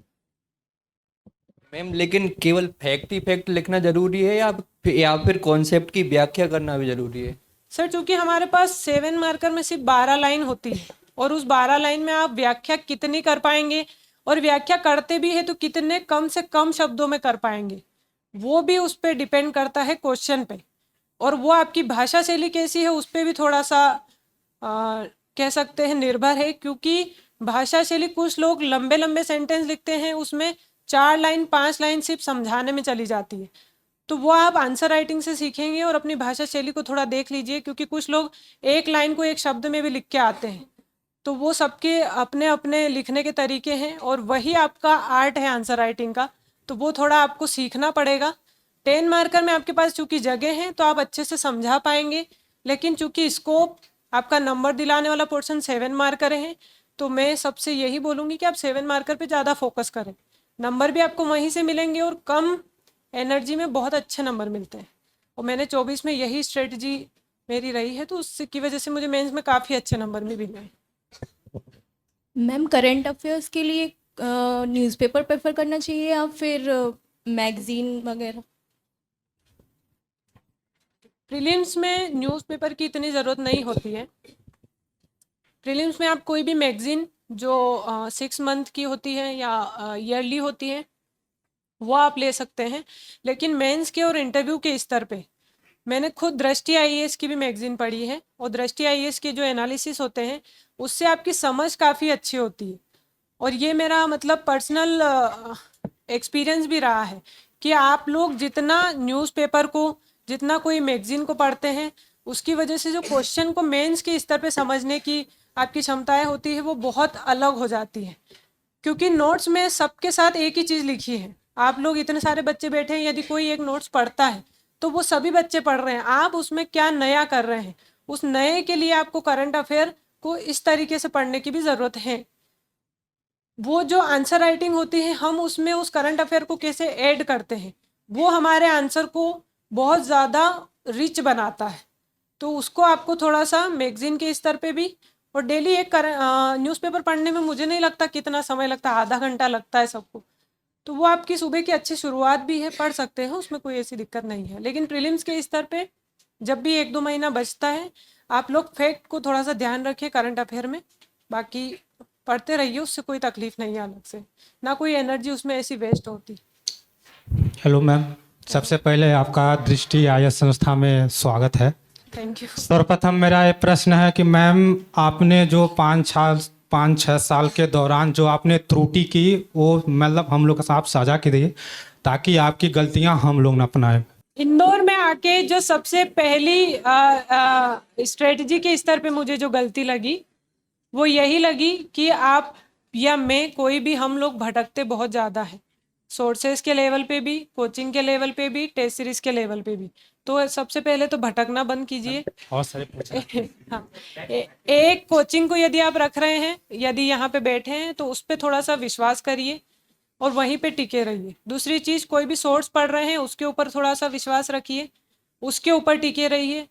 Speaker 5: मैम लेकिन केवल फैक्ट ही फैक्ट लिखना जरूरी है या फिर कॉन्सेप्ट की व्याख्या करना भी जरूरी है?
Speaker 1: सर चूंकि हमारे पास 7 मार्कर में सिर्फ 12 लाइन होती है और उस 12 लाइन में आप व्याख्या कितनी कर पाएंगे, और व्याख्या करते भी है तो कितने कम से कम शब्दों में कर पाएंगे, वो भी उस पर डिपेंड करता है क्वेश्चन पे। और वो आपकी भाषा शैली कैसी है उस पर भी थोड़ा सा कह सकते हैं निर्भर है, क्योंकि भाषा शैली कुछ लोग लंबे लंबे सेंटेंस लिखते हैं, उसमें 4 लाइन 5 लाइन सिर्फ समझाने में चली जाती है। तो वो आप आंसर राइटिंग से सीखेंगे और अपनी भाषा शैली को थोड़ा देख लीजिए, क्योंकि कुछ लोग एक लाइन को एक शब्द में भी लिख के आते हैं। तो वो सबके अपने अपने लिखने के तरीके हैं और वही आपका आर्ट है आंसर राइटिंग का, तो वो थोड़ा आपको सीखना पड़ेगा। 10 मार्कर में आपके पास चूँकि जगह है तो आप अच्छे से समझा पाएंगे, लेकिन चूँकि स्कोप आपका नंबर दिलाने वाला पोर्शन 7 मार्कर है, तो मैं सबसे यही बोलूँगी कि आप 7 मार्कर पे ज़्यादा फोकस करें। नंबर भी आपको वहीं से मिलेंगे और कम एनर्जी में बहुत अच्छे नंबर मिलते हैं, और मैंने 24 में यही स्ट्रेटजी मेरी रही है, तो उसकी वजह से मुझे मेंस में काफ़ी अच्छे नंबर भी मिले हैं।
Speaker 6: मैम करंट अफेयर्स के लिए न्यूज़पेपर प्रेफर करना चाहिए या फिर मैगजीन वगैरह?
Speaker 1: प्रीलिम्स में न्यूज़पेपर की इतनी ज़रूरत नहीं होती है। प्रीलिम्स में आप कोई भी मैगज़ीन जो 6 मंथ की होती है या ईयरली होती है वो आप ले सकते हैं, लेकिन मेंस के और इंटरव्यू के स्तर पे मैंने खुद दृष्टि आईएएस की भी मैगज़ीन पढ़ी है, और दृष्टि आईएएस के जो एनालिसिस होते हैं उससे आपकी समझ काफ़ी अच्छी होती है। और ये मेरा मतलब पर्सनल एक्सपीरियंस भी रहा है कि आप लोग जितना न्यूज़पेपर को, जितना कोई मैगज़ीन को पढ़ते हैं, उसकी वजह से जो क्वेश्चन को मेंस के स्तर पे समझने की आपकी क्षमताएं होती है वो बहुत अलग हो जाती है, क्योंकि नोट्स में सबके साथ एक ही चीज़ लिखी है। आप लोग इतने सारे बच्चे बैठे हैं, यदि कोई एक नोट्स पढ़ता है तो वो सभी बच्चे पढ़ रहे हैं, आप उसमें क्या नया कर रहे हैं, उस नए के लिए आपको करंट अफेयर को इस तरीके से पढ़ने की भी ज़रूरत है। वो जो आंसर राइटिंग होती है, हम उसमें उस करंट अफेयर को कैसे ऐड करते हैं, वो हमारे आंसर को बहुत ज़्यादा रिच बनाता है। तो उसको आपको थोड़ा सा मैगज़ीन के स्तर पे भी, और डेली एक न्यूज़पेपर पढ़ने में मुझे नहीं लगता कितना समय लगता है, आधा घंटा लगता है सबको। तो वो आपकी सुबह की अच्छी शुरुआत भी है, पढ़ सकते हैं, उसमें कोई ऐसी दिक्कत नहीं है। लेकिन प्रीलिम्स के स्तर पे जब भी 1-2 महीना बचता है, आप लोग फैक्ट को थोड़ा सा ध्यान रखें करंट अफेयर में, बाकी पढ़ते रहिए, उससे कोई तकलीफ नहीं है अलग से, ना कोई एनर्जी उसमें ऐसी वेस्ट होती।
Speaker 7: हेलो मैम, सबसे पहले आपका दृष्टि आईएएस संस्था में स्वागत है।
Speaker 1: Thank you.
Speaker 7: सर्वप्रथम मेरा ये प्रश्न है कि मैम आपने जो 5-6 साल के दौरान जो आपने त्रुटि की वो मतलब हम लोग के साथ साझा कीजिए ताकि आपकी गलतियां हम लोग न अपनाएं।
Speaker 1: इंदौर में आके जो सबसे पहली स्ट्रेटजी के स्तर पे मुझे जो गलती लगी वो यही लगी कि आप या मैं, कोई भी, हम लोग भटकते बहुत ज़्यादा है, सोर्सेज के लेवल पे भी, कोचिंग के लेवल पे भी, टेस्ट सीरीज के लेवल पे भी। तो सबसे पहले तो भटकना बंद कीजिए।
Speaker 7: बहुत सारे
Speaker 1: हाँ, एक कोचिंग को यदि आप रख रहे हैं, यदि यहाँ पे बैठे हैं, तो उस पर थोड़ा सा विश्वास करिए और वहीं पे टिके रहिए। दूसरी चीज़, कोई भी सोर्स पढ़ रहे हैं उसके ऊपर थोड़ा सा विश्वास रखिए, उसके ऊपर टिके रहिए।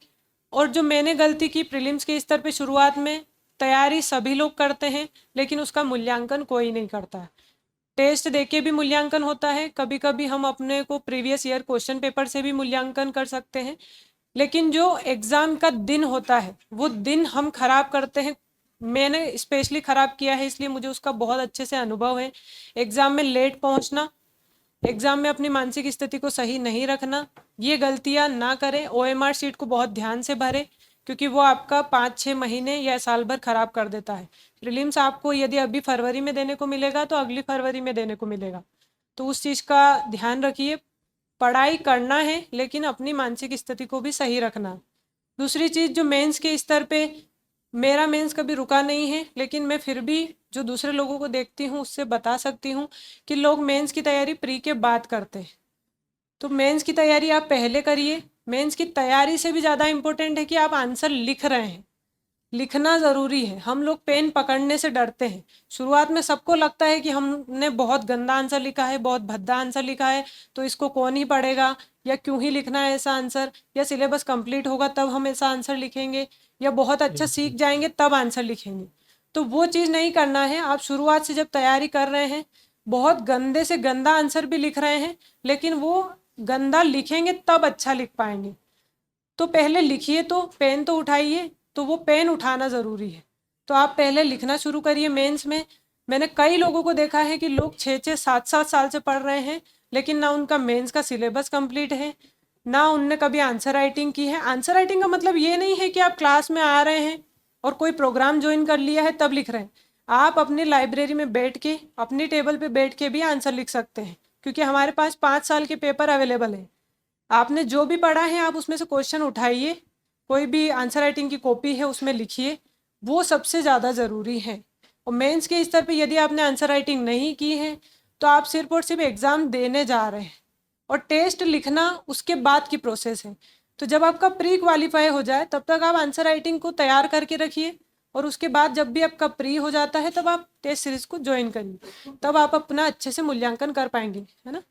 Speaker 1: और जो मैंने गलती की प्रीलिम्स के स्तर पे, शुरुआत में तैयारी सभी लोग करते हैं लेकिन उसका मूल्यांकन कोई नहीं करता है। टेस्ट देके भी मूल्यांकन होता है, कभी कभी हम अपने को प्रीवियस ईयर क्वेश्चन पेपर से भी मूल्यांकन कर सकते हैं, लेकिन जो एग्ज़ाम का दिन होता है वो दिन हम खराब करते हैं। मैंने स्पेशली ख़राब किया है, इसलिए मुझे उसका बहुत अच्छे से अनुभव है। एग्ज़ाम में लेट पहुंचना, एग्ज़ाम में अपनी मानसिक स्थिति को सही नहीं रखना, ये गलतियां ना करें। OMR शीट को बहुत ध्यान से भरें क्योंकि वो आपका 5-6 महीने या साल भर ख़राब कर देता है। प्रीलिम्स आपको यदि अभी फरवरी में देने को मिलेगा तो अगली फरवरी में देने को मिलेगा, तो उस चीज़ का ध्यान रखिए। पढ़ाई करना है लेकिन अपनी मानसिक स्थिति को भी सही रखना। दूसरी चीज़, जो मेंस के स्तर पे, मेरा मेंस कभी रुका नहीं है, लेकिन मैं फिर भी जो दूसरे लोगों को देखती हूँ उससे बता सकती हूँ कि लोग मेंस की तैयारी प्री के बाद करते हैं। तो मेंस की तैयारी आप पहले करिए। मेंस की तैयारी से भी ज़्यादा इम्पोर्टेंट है कि आप आंसर लिख रहे हैं। लिखना ज़रूरी है। हम लोग पेन पकड़ने से डरते हैं। शुरुआत में सबको लगता है कि हमने बहुत गंदा आंसर लिखा है, बहुत भद्दा आंसर लिखा है, तो इसको कौन ही पढ़ेगा, या क्यों ही लिखना है ऐसा आंसर, या सिलेबस कंप्लीट होगा तब हम ऐसा आंसर लिखेंगे, या बहुत अच्छा सीख जाएंगे तब आंसर लिखेंगे। तो वो चीज़ नहीं करना है। आप शुरुआत से जब तैयारी कर रहे हैं, बहुत गंदे से गंदा आंसर भी लिख रहे हैं, लेकिन वो गंदा लिखेंगे तब अच्छा लिख पाएंगे। तो पहले लिखिए, तो पेन तो उठाइए, तो वो पेन उठाना ज़रूरी है। तो आप पहले लिखना शुरू करिए। मेंस में मैंने कई लोगों को देखा है कि लोग 6-6, 7-7 साल से पढ़ रहे हैं, लेकिन ना उनका मेंस का सिलेबस कंप्लीट है, ना उनने कभी आंसर राइटिंग की है। आंसर राइटिंग का मतलब ये नहीं है कि आप क्लास में आ रहे हैं और कोई प्रोग्राम ज्वाइन कर लिया है तब लिख रहे हैं। आप अपनी लाइब्रेरी में बैठ के, अपनी टेबल पे बैठ के भी आंसर लिख सकते हैं, क्योंकि हमारे पास 5 साल के पेपर अवेलेबल है। आपने जो भी पढ़ा है आप उसमें से क्वेश्चन उठाइए, कोई भी आंसर राइटिंग की कॉपी है उसमें लिखिए, वो सबसे ज़्यादा ज़रूरी है। और मेंस के स्तर पे यदि आपने आंसर राइटिंग नहीं की है तो आप सिर्फ और सिर्फ एग्ज़ाम देने जा रहे हैं, और टेस्ट लिखना उसके बाद की प्रोसेस है। तो जब आपका प्री क्वालिफाई हो जाए तब तक आप आंसर राइटिंग को तैयार करके रखिए, और उसके बाद जब भी आपका प्री हो जाता है तब आप टेस्ट सीरीज को ज्वाइन करिए, तब आप अपना अच्छे से मूल्यांकन कर पाएंगे, है ना।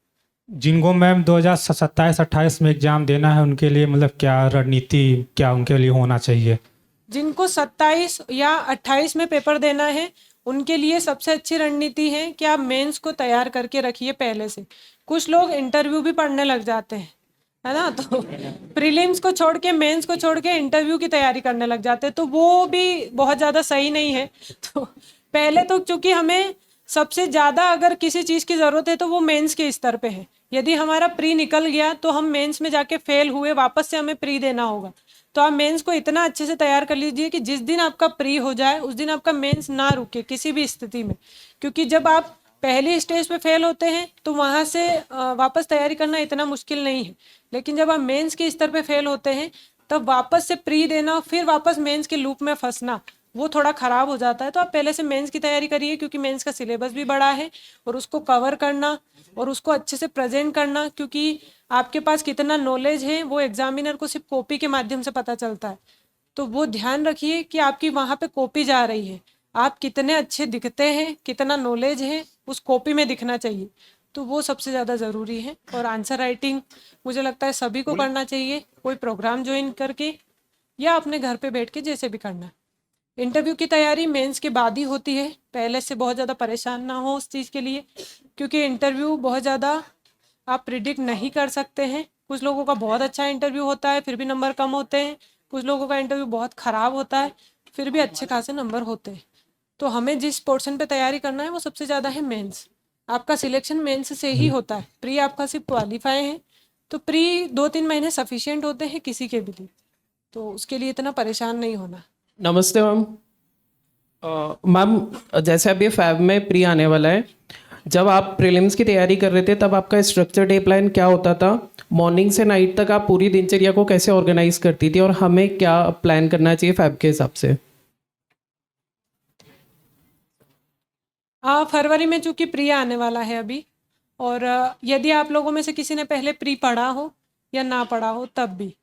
Speaker 7: जिनको मैम 2027-28 में एग्जाम देना है उनके लिए मतलब क्या रणनीति, क्या उनके लिए होना चाहिए?
Speaker 1: जिनको 27 या 28 में पेपर देना है उनके लिए सबसे अच्छी रणनीति है कि आप मेंस को तैयार करके रखिए पहले से। कुछ लोग इंटरव्यू भी पढ़ने लग जाते हैं, है ना, तो प्रीलिम्स को छोड़ के, मेंस को छोड़ के इंटरव्यू की तैयारी करने लग जाते हैं, तो वो भी बहुत ज़्यादा सही नहीं है। तो पहले तो, चूँकि हमें सबसे ज़्यादा अगर किसी चीज़ की ज़रूरत है तो वो मेंस के स्तर पे है। यदि हमारा प्री निकल गया तो हम मेंस में जाके फेल हुए, वापस से हमें प्री देना होगा। तो आप मेंस को इतना अच्छे से तैयार कर लीजिए कि जिस दिन आपका प्री हो जाए उस दिन आपका मेंस ना रुके किसी भी स्थिति में, क्योंकि जब आप पहली स्टेज पे फेल होते हैं तो वहाँ से वापस तैयारी करना इतना मुश्किल नहीं है, लेकिन जब आप मेंस के स्तर पे फेल होते हैं तब वापस से प्री देना, फिर वापस मेंस के लूप में फंसना, वो थोड़ा ख़राब हो जाता है। तो आप पहले से मेंस की तैयारी करिए, क्योंकि मेंस का सिलेबस भी बड़ा है और उसको कवर करना और उसको अच्छे से प्रेजेंट करना, क्योंकि आपके पास कितना नॉलेज है वो एग्जामिनर को सिर्फ कॉपी के माध्यम से पता चलता है। तो वो ध्यान रखिए कि आपकी वहाँ पे कॉपी जा रही है, आप कितने अच्छे दिखते हैं, कितना नॉलेज है उस कॉपी में दिखना चाहिए, तो वो सबसे ज़्यादा ज़रूरी है। और आंसर राइटिंग मुझे लगता है सभी को करना चाहिए, कोई प्रोग्राम ज्वाइन करके या अपने घर पे बैठ के, जैसे भी करना है। इंटरव्यू की तैयारी मेंस के बाद ही होती है, पहले से बहुत ज़्यादा परेशान ना हो उस चीज़ के लिए, क्योंकि इंटरव्यू बहुत ज़्यादा आप प्रिडिक्ट नहीं कर सकते हैं। कुछ लोगों का बहुत अच्छा इंटरव्यू होता है फिर भी नंबर कम होते हैं, कुछ लोगों का इंटरव्यू बहुत ख़राब होता है फिर भी अच्छे खासे नंबर होते हैं। तो हमें जिस पोर्शन पे तैयारी करना है वो सबसे ज़्यादा है मेंस। आपका सिलेक्शन मेंस से ही होता है, प्री आपका सिर्फ क्वालिफाई है, तो प्री 2-3 महीने सफिशिएंट होते हैं किसी के भी लिए, तो उसके लिए इतना परेशान नहीं होना।
Speaker 8: नमस्ते मैम। मैम जैसे अभी फैब में प्री आने वाला है, जब आप प्रीलिम्स की तैयारी कर रहे थे तब आपका स्ट्रक्चर डे प्लान क्या होता था? मॉर्निंग से नाइट तक आप पूरी दिनचर्या को कैसे ऑर्गेनाइज करती थी और हमें क्या प्लान करना चाहिए फैब के हिसाब से?
Speaker 1: फरवरी में चूंकि प्री आने वाला है अभी, और यदि आप लोगों में से किसी ने पहले प्री पढ़ा हो या ना पढ़ा हो तब भी,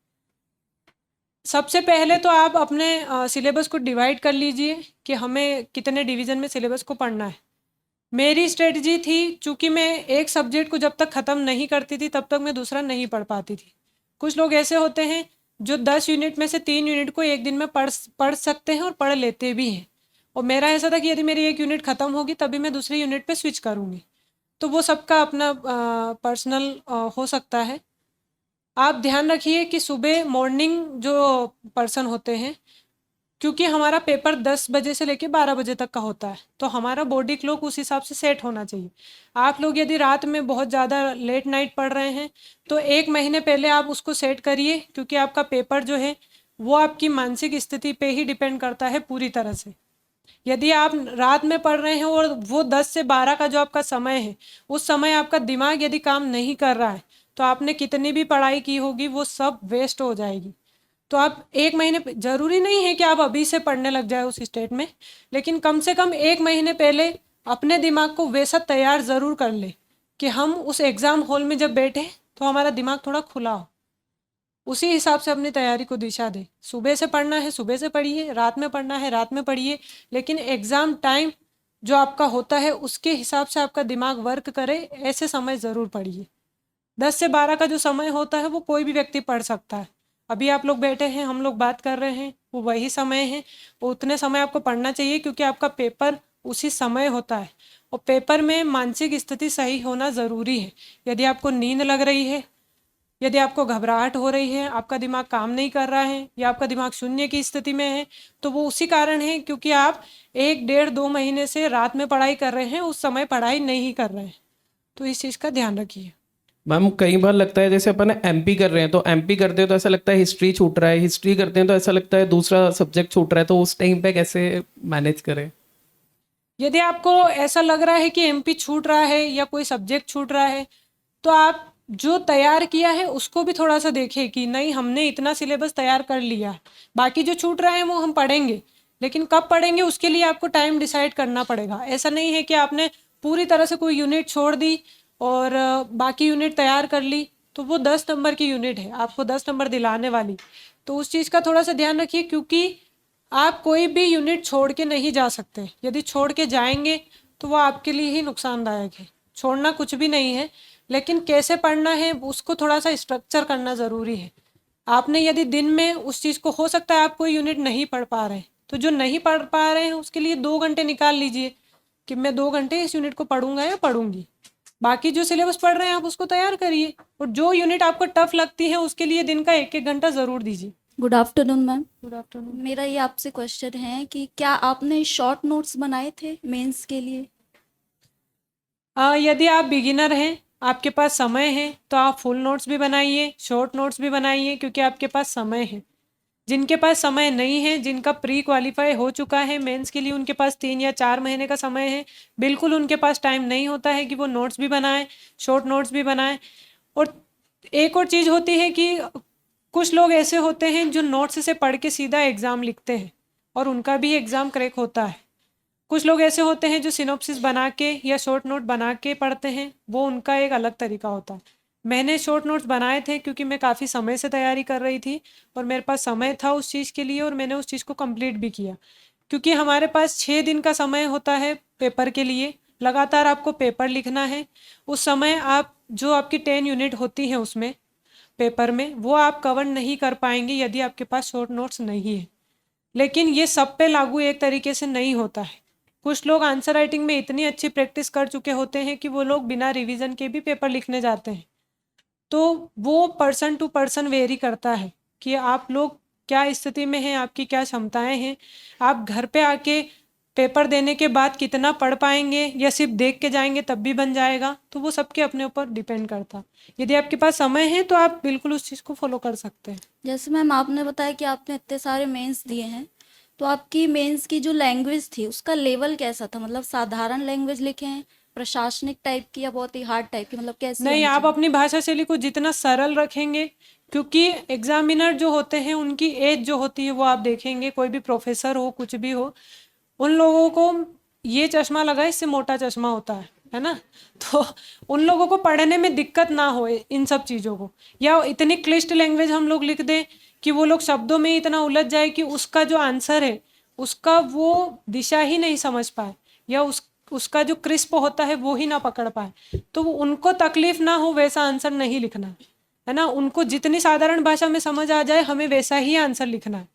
Speaker 1: सबसे पहले तो आप अपने सिलेबस को डिवाइड कर लीजिए कि हमें कितने डिवीज़न में सिलेबस को पढ़ना है। मेरी स्ट्रेटजी थी, चूँकि मैं एक सब्जेक्ट को जब तक ख़त्म नहीं करती थी तब तक मैं दूसरा नहीं पढ़ पाती थी। कुछ लोग ऐसे होते हैं जो 10 यूनिट में से 3 यूनिट को एक दिन में पढ़ सकते हैं और पढ़ लेते भी हैं, और मेरा ऐसा था कि यदि मेरी एक यूनिट ख़त्म होगी तभी मैं दूसरी यूनिट पे स्विच करूँगी। तो वो सबका अपना पर्सनल हो सकता है। आप ध्यान रखिए कि सुबह मॉर्निंग जो पर्सन होते हैं, क्योंकि हमारा पेपर 10 बजे से लेके 12 बजे तक का होता है, तो हमारा बॉडी क्लॉक उस हिसाब से सेट होना चाहिए। आप लोग यदि रात में बहुत ज़्यादा लेट नाइट पढ़ रहे हैं तो 1 महीने पहले आप उसको सेट करिए, क्योंकि आपका पेपर जो है वो आपकी मानसिक स्थिति पे ही डिपेंड करता है पूरी तरह से। यदि आप रात में पढ़ रहे हैं और वो 10 से 12 का जो आपका समय है, उस समय आपका दिमाग यदि काम नहीं कर रहा है तो आपने कितनी भी पढ़ाई की होगी वो सब वेस्ट हो जाएगी। तो आप 1 महीने, ज़रूरी नहीं है कि आप अभी से पढ़ने लग जाए उस स्टेट में, लेकिन कम से कम 1 महीने पहले अपने दिमाग को वैसा तैयार ज़रूर कर ले कि हम उस एग्ज़ाम हॉल में जब बैठे तो हमारा दिमाग थोड़ा खुला हो। उसी हिसाब से अपनी तैयारी को दिशा दे। सुबह से पढ़ना है सुबह से पढ़िए, रात में पढ़ना है रात में पढ़िए, लेकिन एग्ज़ाम टाइम जो आपका होता है उसके हिसाब से आपका दिमाग वर्क करे, ऐसे समय ज़रूर पढ़िए। 10 से 12 का जो समय होता है वो कोई भी व्यक्ति पढ़ सकता है। अभी आप लोग बैठे हैं, हम लोग बात कर रहे हैं, वो वही समय है, वो उतने समय आपको पढ़ना चाहिए, क्योंकि आपका पेपर उसी समय होता है। और पेपर में मानसिक स्थिति सही होना ज़रूरी है। यदि आपको नींद लग रही है, यदि आपको घबराहट हो रही है, आपका दिमाग काम नहीं कर रहा है या आपका दिमाग शून्य की स्थिति में है, तो वो उसी कारण है क्योंकि आप 1, 1.5, 2 महीने से रात में पढ़ाई कर रहे हैं, उस समय पढ़ाई नहीं कर रहे हैं। तो इस चीज़ का ध्यान रखिए।
Speaker 8: मैम कई बार लगता है जैसे अपन एमपी कर रहे हैं तो एमपी करते हैं तो ऐसा लगता है हिस्ट्री छूट रहा है, हिस्ट्री करते हैं तो ऐसा लगता है दूसरा सब्जेक्ट छूट रहा है, तो उस टाइम पे कैसे मैनेज करें?
Speaker 1: यदि आपको ऐसा लग रहा है कि एमपी छूट रहा है या कोई सब्जेक्ट छूट रहा है, तो आप जो तैयार किया है उसको भी थोड़ा सा देखें कि नहीं, हमने इतना सिलेबस तैयार कर लिया है, बाकी जो छूट रहा है वो हम पढ़ेंगे, लेकिन कब पढ़ेंगे उसके लिए आपको टाइम डिसाइड करना पड़ेगा। ऐसा नहीं है कि आपने पूरी तरह से कोई यूनिट छोड़ दी और बाकी यूनिट तैयार कर ली, तो वो 10 नंबर की यूनिट है, आपको 10 नंबर दिलाने वाली। तो उस चीज़ का थोड़ा सा ध्यान रखिए, क्योंकि आप कोई भी यूनिट छोड़ के नहीं जा सकते। यदि छोड़ के जाएंगे तो वो आपके लिए ही नुकसानदायक है। छोड़ना कुछ भी नहीं है, लेकिन कैसे पढ़ना है उसको थोड़ा सा स्ट्रक्चर करना ज़रूरी है। आपने यदि दिन में उस चीज़ को, हो सकता है आप कोई यूनिट नहीं पढ़ पा रहे हैं, तो जो नहीं पढ़ पा रहे हैं उसके लिए 2 घंटे निकाल लीजिए कि मैं 2 घंटे इस यूनिट को पढ़ूंगा या पढ़ूंगी। बाकी जो सिलेबस पढ़ रहे हैं आप उसको तैयार करिए, और जो यूनिट आपको टफ लगती है उसके लिए दिन का 1-1 घंटा ज़रूर दीजिए।
Speaker 9: Good afternoon ma'am.
Speaker 1: Good afternoon.
Speaker 9: मेरा ये आपसे क्वेश्चन है कि क्या आपने शॉर्ट नोट्स बनाए थे मेंस के लिए?
Speaker 1: यदि आप बिगिनर हैं, आपके पास समय है, तो आप फुल नोट्स भी बनाइए, शॉर्ट नोट्स भी बनाइए, क्योंकि आपके पास समय है। जिनके पास समय नहीं है, जिनका प्री क्वालिफाई हो चुका है मेंस के लिए, उनके पास 3 या 4 महीने का समय है, बिल्कुल उनके पास टाइम नहीं होता है कि वो नोट्स भी बनाएं, शॉर्ट नोट्स भी बनाएं। और एक और चीज़ होती है कि कुछ लोग ऐसे होते हैं जो नोट्स से पढ़ के सीधा एग्ज़ाम लिखते हैं और उनका भी एग्ज़ाम क्रैक होता है। कुछ लोग ऐसे होते हैं जो सिनॉप्सिस बना के या शॉर्ट नोट बना के पढ़ते हैं, वो उनका एक अलग तरीका होता है। मैंने शॉर्ट नोट्स बनाए थे क्योंकि मैं काफ़ी समय से तैयारी कर रही थी और मेरे पास समय था उस चीज़ के लिए, और मैंने उस चीज़ को कंप्लीट भी किया। क्योंकि हमारे पास 6 दिन का समय होता है पेपर के लिए, लगातार आपको पेपर लिखना है। उस समय आप जो आपकी 10 यूनिट होती हैं उसमें पेपर में, वो आप कवर नहीं कर पाएंगे यदि आपके पास शॉर्ट नोट्स नहीं है। लेकिन ये सब पे लागू एक तरीके से नहीं होता है। कुछ लोग आंसर राइटिंग में इतनी अच्छी प्रैक्टिस कर चुके होते हैं कि वो लोग बिना रिवीजन के भी पेपर लिखने जाते हैं। तो वो पर्सन टू पर्सन वेरी करता है कि आप लोग क्या स्थिति में हैं, आपकी क्या क्षमताएं हैं, आप घर पे आके पेपर देने के बाद कितना पढ़ पाएंगे या सिर्फ देख के जाएंगे तब भी बन जाएगा। तो वो सबके अपने ऊपर डिपेंड करता। यदि आपके पास समय है तो आप बिल्कुल उस चीज़ को फॉलो कर सकते हैं।
Speaker 9: जैसे मैम आपने बताया कि आपने इतने सारे मेंस दिए हैं, तो आपकी मेंस की जो लैंग्वेज थी उसका लेवल कैसा था? मतलब साधारण लैंग्वेज लिखे हैं, प्रशासनिक टाइप की या बहुत ही हार्ड टाइप की, मतलब कैसी
Speaker 1: नहीं,
Speaker 9: होनी
Speaker 1: आप
Speaker 9: चाहिए?
Speaker 1: अपनी भाषा शैली को जितना सरल रखेंगे, क्योंकि एग्जामिनर जो होते हैं उनकी एज जो होती है वो आप देखेंगे, कोई भी प्रोफेसर हो कुछ भी हो, उन लोगों को ये चश्मा लगा इससे मोटा चश्मा होता है ना। तो उन लोगों को पढ़ने में दिक्कत ना हो इन सब चीज़ों को, या इतनी क्लिष्ट लैंग्वेज हम लोग लिख दें कि वो लोग शब्दों में इतना उलझ जाए कि उसका जो आंसर है उसका वो दिशा ही नहीं समझ पाए, या उसका जो क्रिस्प होता है वो ही ना पकड़ पाए। तो उनको तकलीफ ना हो वैसा आंसर नहीं लिखना है ना। उनको जितनी साधारण भाषा में समझ आ जाए हमें वैसा ही आंसर लिखना है,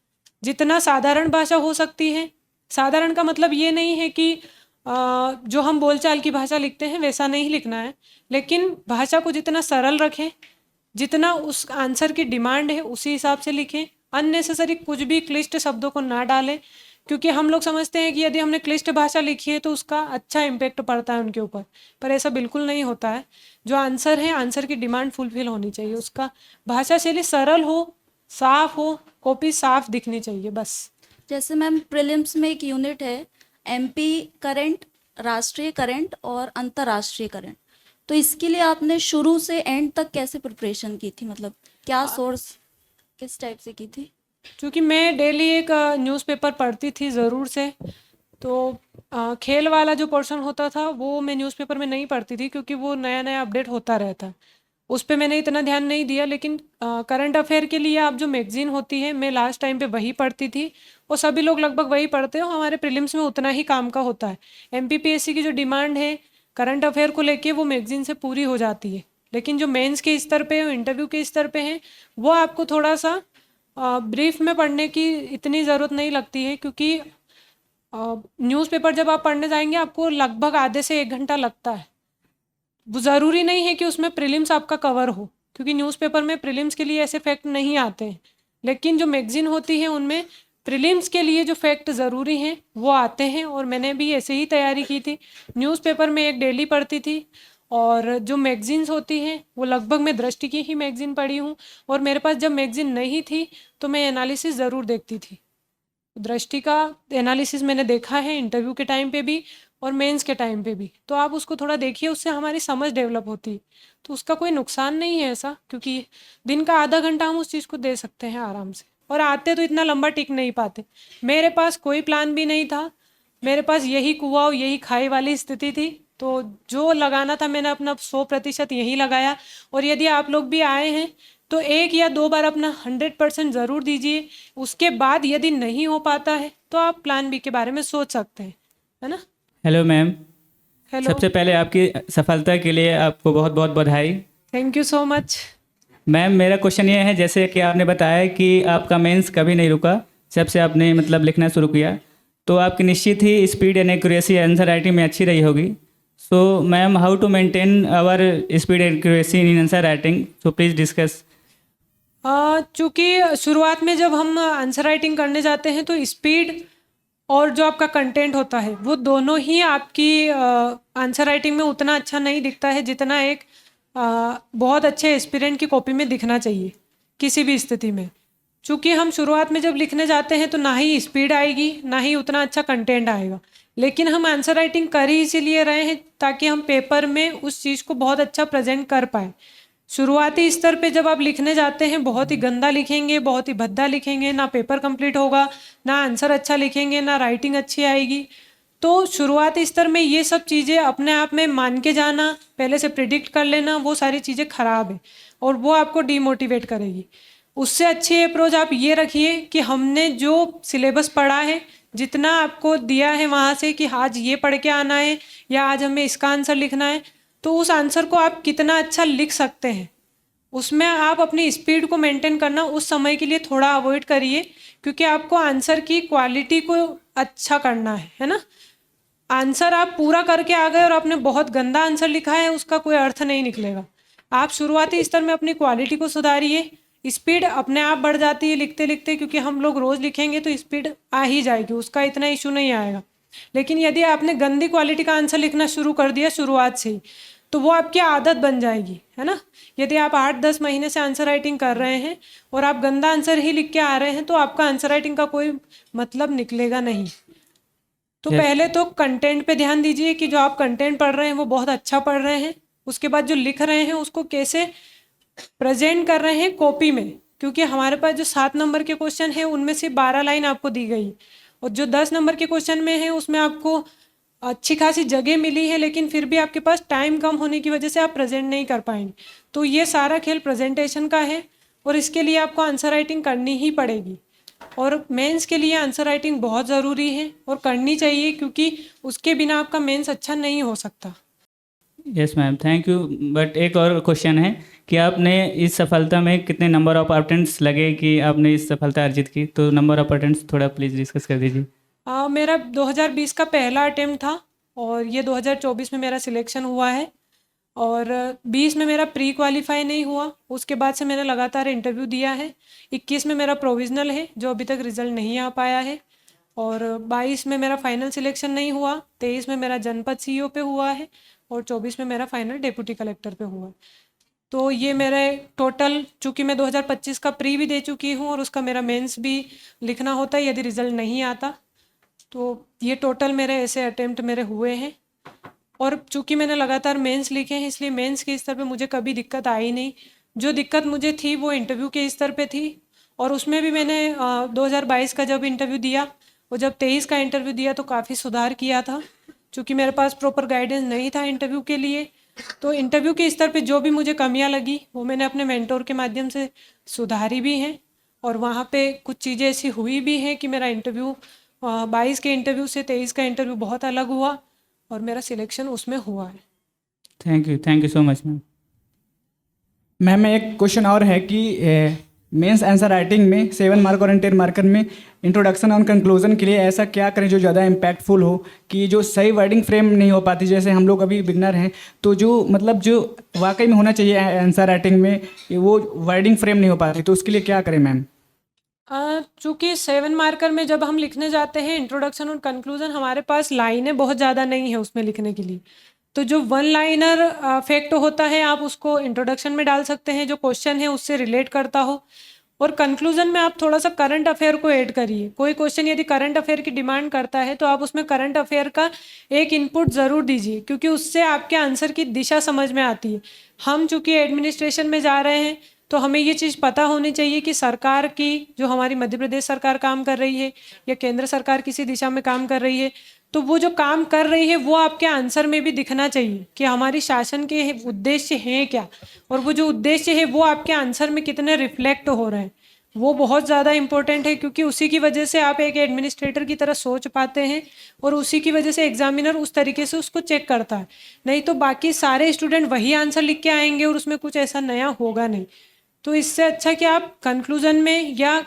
Speaker 1: जितना साधारण भाषा हो सकती है। साधारण का मतलब ये नहीं है कि जो हम बोलचाल की भाषा लिखते हैं वैसा नहीं लिखना है, लेकिन भाषा को जितना सरल रखें, जितना उस आंसर की डिमांड है उसी हिसाब से लिखें। अननेसेसरी कुछ भी क्लिष्ट शब्दों को ना डालें, क्योंकि हम लोग समझते हैं कि यदि हमने क्लिष्ट भाषा लिखी है तो उसका अच्छा इम्पैक्ट पड़ता है उनके ऊपर, पर ऐसा बिल्कुल नहीं होता है। जो आंसर है, आंसर की डिमांड फुलफिल होनी चाहिए, उसका भाषा शैली सरल हो, साफ हो, कॉपी साफ दिखनी चाहिए, बस।
Speaker 9: जैसे मैम प्रीलिम्स में एक यूनिट है एमपी करंट, राष्ट्रीय करंट और अंतर्राष्ट्रीय करंट, तो इसके लिए आपने शुरू से एंड तक कैसे प्रिपरेशन की थी, मतलब क्या सोर्स किस टाइप से की थी?
Speaker 1: क्योंकि मैं डेली एक न्यूज़पेपर पढ़ती थी ज़रूर से, तो खेल वाला जो पोर्शन होता था वो मैं न्यूज़पेपर में नहीं पढ़ती थी, क्योंकि वो नया नया अपडेट होता रहता, उस पर मैंने इतना ध्यान नहीं दिया। लेकिन करंट अफेयर के लिए आप जो मैगज़ीन होती है, मैं लास्ट टाइम पे वही पढ़ती थी, और सभी लोग लगभग वही पढ़ते हो। हमारे प्रीलिम्स में उतना ही काम का होता है। एमपीपीएससी की जो डिमांड है करंट अफेयर को लेके वो मैगज़ीन से पूरी हो जाती है, लेकिन जो मेंस के स्तर पे और इंटरव्यू के स्तर पे हैं वो आपको थोड़ा सा ब्रीफ में पढ़ने की इतनी ज़रूरत नहीं लगती है, क्योंकि न्यूज़पेपर जब आप पढ़ने जाएंगे आपको लगभग आधे से 1 घंटा लगता है। वो ज़रूरी नहीं है कि उसमें प्रीलिम्स आपका कवर हो, क्योंकि न्यूज़पेपर में प्रीलिम्स के लिए ऐसे फैक्ट नहीं आते हैं, लेकिन जो मैगज़ीन होती है उनमें प्रीलिम्स के लिए जो फैक्ट ज़रूरी हैं वो आते हैं। और मैंने भी ऐसे ही तैयारी की थी, न्यूज़पेपर में एक डेली पढ़ती थी, और जो मैगज़ीन्स होती हैं वो लगभग मैं दृष्टि की ही मैगज़ीन पढ़ी हूँ, और मेरे पास जब मैगज़ीन नहीं थी तो मैं एनालिसिस ज़रूर देखती थी। दृष्टि का एनालिसिस मैंने देखा है इंटरव्यू के टाइम पे भी और मेंस के टाइम पे भी, तो आप उसको थोड़ा देखिए, उससे हमारी समझ डेवलप होती है, तो उसका कोई नुकसान नहीं है ऐसा, क्योंकि दिन का आधा घंटा हम उस चीज़ को दे सकते हैं आराम से, और आते तो इतना लंबा टिक नहीं पाते। मेरे पास कोई प्लान भी नहीं था, मेरे पास यही कुआं और यही खाई वाली स्थिति थी, तो जो लगाना था मैंने अपना 100% यही लगाया। और यदि आप लोग भी आए हैं तो 1 या 2 बार अपना 100% ज़रूर दीजिए, उसके बाद यदि नहीं हो पाता है तो आप प्लान बी के बारे में सोच सकते हैं, है ना।
Speaker 10: हेलो मैम,
Speaker 1: हेलो,
Speaker 10: सबसे पहले आपकी सफलता के लिए आपको बहुत बहुत बधाई।
Speaker 1: Thank you so much.
Speaker 10: Ma'am मेरा क्वेश्चन ये है, जैसे कि आपने बताया कि आपका मेंस कभी नहीं रुका जब से आपने मतलब लिखना शुरू किया, तो आपकी निश्चित ही speed and accuracy answer writing में अच्छी रही होगी। So ma'am, how to maintain our speed and accuracy in answer writing, so please discuss.
Speaker 1: चूँकि शुरुआत में जब हम आंसर राइटिंग करने जाते हैं तो स्पीड और जो आपका कंटेंट होता है वो दोनों ही आपकी आंसर राइटिंग में उतना अच्छा नहीं दिखता है जितना एक बहुत अच्छे एस्पिरेंट की कॉपी में दिखना चाहिए किसी भी स्थिति में। चूँकि हम शुरुआत में जब लिखने जाते हैं तो ना ही स्पीड आएगी ना ही उतना अच्छा कंटेंट आएगा, लेकिन हम आंसर राइटिंग कर ही इसीलिए रहे हैं ताकि हम पेपर में उस चीज़ को बहुत अच्छा प्रेजेंट कर पाए। शुरुआती स्तर पे जब आप लिखने जाते हैं बहुत ही गंदा लिखेंगे, बहुत ही भद्दा लिखेंगे, ना पेपर कंप्लीट होगा, ना आंसर अच्छा लिखेंगे, ना राइटिंग अच्छी आएगी। तो शुरुआती स्तर में ये सब चीज़ें अपने आप में मान के जाना, पहले से प्रिडिक्ट कर लेना, वो सारी चीज़ें ख़राब है और वो आपको डीमोटिवेट करेगी। उससे अच्छी अप्रोच आप ये रखिए कि हमने जो सिलेबस पढ़ा है, जितना आपको दिया है वहाँ से कि आज ये पढ़ के आना है या आज हमें इसका आंसर लिखना है, तो उस आंसर को आप कितना अच्छा लिख सकते हैं उसमें आप अपनी स्पीड को मेंटेन करना उस समय के लिए थोड़ा अवॉइड करिए, क्योंकि आपको आंसर की क्वालिटी को अच्छा करना है ना। आंसर आप पूरा करके आ गए और आपने बहुत गंदा आंसर लिखा है, उसका कोई अर्थ नहीं निकलेगा। आप शुरुआती स्तर में अपनी क्वालिटी को सुधारिए, स्पीड अपने आप बढ़ जाती है लिखते लिखते, क्योंकि हम लोग रोज़ लिखेंगे तो स्पीड आ ही जाएगी, उसका इतना इशू नहीं आएगा। लेकिन यदि आपने गंदी क्वालिटी का आंसर लिखना शुरू कर दिया शुरुआत से ही, तो वो आपकी आदत बन जाएगी, है ना। यदि आप 8-10 महीने से आंसर राइटिंग कर रहे हैं और आप गंदा आंसर ही लिख के आ रहे हैं तो आपका आंसर राइटिंग का कोई मतलब निकलेगा नहीं। तो
Speaker 10: Yes.
Speaker 1: पहले तो कंटेंट पे ध्यान दीजिए कि जो आप कंटेंट पढ़ रहे हैं वो बहुत अच्छा पढ़ रहे हैं। उसके बाद जो लिख रहे हैं उसको कैसे प्रेजेंट कर रहे हैं कॉपी में, क्योंकि हमारे पास जो 7 नंबर के क्वेश्चन है उनमें से 12 लाइन आपको दी गई और जो 10 नंबर के क्वेश्चन में है उसमें आपको अच्छी खासी जगह मिली है, लेकिन फिर भी आपके पास टाइम कम होने की वजह से आप प्रेजेंट नहीं कर पाएंगे। तो ये सारा खेल प्रेजेंटेशन का है और इसके लिए आपको आंसर राइटिंग करनी ही पड़ेगी और मेंस के लिए आंसर राइटिंग बहुत ज़रूरी है और करनी चाहिए, क्योंकि उसके बिना आपका मेंस अच्छा नहीं हो सकता।
Speaker 10: Yes ma'am, thank you. But एक और क्वेश्चन है कि आपने इस सफलता में कितने नंबर ऑफ अटेम्प्ट्स लगे कि आपने इस सफलता अर्जित की? तो नंबर ऑफ अटेम्प्ट्स थोड़ा प्लीज़ डिस्कस कर दीजिए।
Speaker 1: मेरा 2020 का पहला अटेम्प्ट था और ये 2024 में मेरा सिलेक्शन हुआ है और 20 में मेरा प्री क्वालिफाई नहीं हुआ। उसके बाद से मैंने लगातार इंटरव्यू दिया है। 21 में मेरा प्रोविज़नल है जो अभी तक रिज़ल्ट नहीं आ पाया है और 22 में मेरा फाइनल सिलेक्शन नहीं हुआ। 23 में मेरा जनपद सीईओ पे हुआ है और 24 में मेरा फाइनल डिप्टी कलेक्टर पे हुआ है। तो ये मेरे टोटल, चूँकि मैं 2025 का प्री भी दे चुकी हूँ और उसका मेरा मेंस भी लिखना होता है यदि रिज़ल्ट नहीं आता, तो ये टोटल मेरे ऐसे अटेम्प्ट मेरे हुए हैं। और चूँकि मैंने लगातार मेंस लिखे हैं इसलिए मेंस के स्तर पे मुझे कभी दिक्कत आई नहीं। जो दिक्कत मुझे थी वो इंटरव्यू के स्तर पे थी और उसमें भी मैंने 2022 का जब इंटरव्यू दिया और जब 23 का इंटरव्यू दिया तो काफ़ी सुधार किया था, चूँकि मेरे पास प्रॉपर गाइडेंस नहीं था इंटरव्यू के लिए। तो इंटरव्यू के स्तर पे जो भी मुझे कमियां लगी वो मैंने अपने मेंटोर के माध्यम से सुधारी भी हैं और वहाँ पे कुछ चीज़ें ऐसी हुई भी हैं कि मेरा इंटरव्यू 22 के इंटरव्यू से 23 का इंटरव्यू बहुत अलग हुआ और मेरा सिलेक्शन उसमें हुआ है।
Speaker 10: Thank you so much ma'am.
Speaker 11: Ma'am एक क्वेश्चन और है कि मेंस आंसर राइटिंग में 7 मार्क और 10 मार्कर में इंट्रोडक्शन और कंक्लूजन के लिए ऐसा क्या करें जो ज़्यादा इम्पैक्टफुल हो, कि जो सही वर्डिंग फ्रेम नहीं हो पाती, जैसे हम लोग अभी बिगनर हैं तो जो मतलब जो वाकई में होना चाहिए आंसर राइटिंग में वो वर्डिंग फ्रेम नहीं हो पाती, तो उसके लिए क्या करें मैम?
Speaker 1: चूँकि 7 मार्कर में जब हम लिखने जाते हैं इंट्रोडक्शन और कंक्लूजन, हमारे पास लाइनें बहुत ज़्यादा नहीं है उसमें लिखने के लिए। तो जो वन लाइनर फैक्ट होता है आप उसको इंट्रोडक्शन में डाल सकते हैं जो क्वेश्चन है उससे रिलेट करता हो, और कंक्लूजन में आप थोड़ा सा करंट अफेयर को ऐड करिए। कोई क्वेश्चन यदि करंट अफेयर की डिमांड करता है तो आप उसमें करंट अफेयर का एक इनपुट ज़रूर दीजिए, क्योंकि उससे आपके आंसर की दिशा समझ में आती है। हम चूँकि एडमिनिस्ट्रेशन में जा रहे हैं तो हमें ये चीज़ पता होनी चाहिए कि सरकार की, जो हमारी मध्य प्रदेश सरकार काम कर रही है या केंद्र सरकार किसी दिशा में काम कर रही है, तो वो जो काम कर रही है वो आपके आंसर में भी दिखना चाहिए कि हमारी शासन के उद्देश्य हैं क्या, और वो जो उद्देश्य है वो आपके आंसर में कितने रिफ्लेक्ट हो रहे हैं। वो बहुत ज़्यादा इंपॉर्टेंट है, क्योंकि उसी की वजह से आप एक एडमिनिस्ट्रेटर की तरह सोच पाते हैं और उसी की वजह से एग्जामिनर उस तरीके से उसको चेक करता है। नहीं तो बाकी सारे स्टूडेंट वही आंसर लिख के आएंगे और उसमें कुछ ऐसा नया होगा नहीं। तो इससे अच्छा कि आप कंक्लूजन में या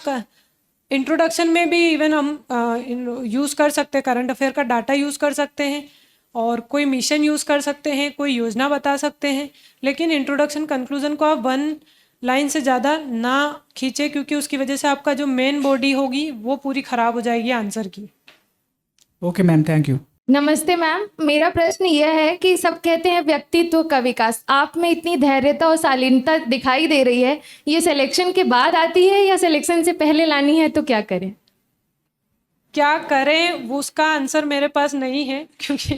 Speaker 1: इंट्रोडक्शन में भी इवन हम यूज़ कर सकते हैं, करंट अफेयर का डाटा यूज़ कर सकते हैं और कोई मिशन यूज़ कर सकते हैं, कोई योजना बता सकते हैं, लेकिन इंट्रोडक्शन कंक्लूजन को आप 1 लाइन से ज़्यादा ना खींचे, क्योंकि उसकी वजह से आपका जो मेन बॉडी होगी वो पूरी ख़राब हो जाएगी आंसर की।
Speaker 11: Okay ma'am, thank you.
Speaker 12: नमस्ते मैम, मेरा प्रश्न यह है कि सब कहते हैं व्यक्तित्व का विकास, आप में इतनी धैर्यता और शालीनता दिखाई दे रही है, ये सिलेक्शन के बाद आती है या सिलेक्शन से पहले लानी है, तो क्या करें?
Speaker 1: क्या करें वो उसका आंसर मेरे पास नहीं है, क्योंकि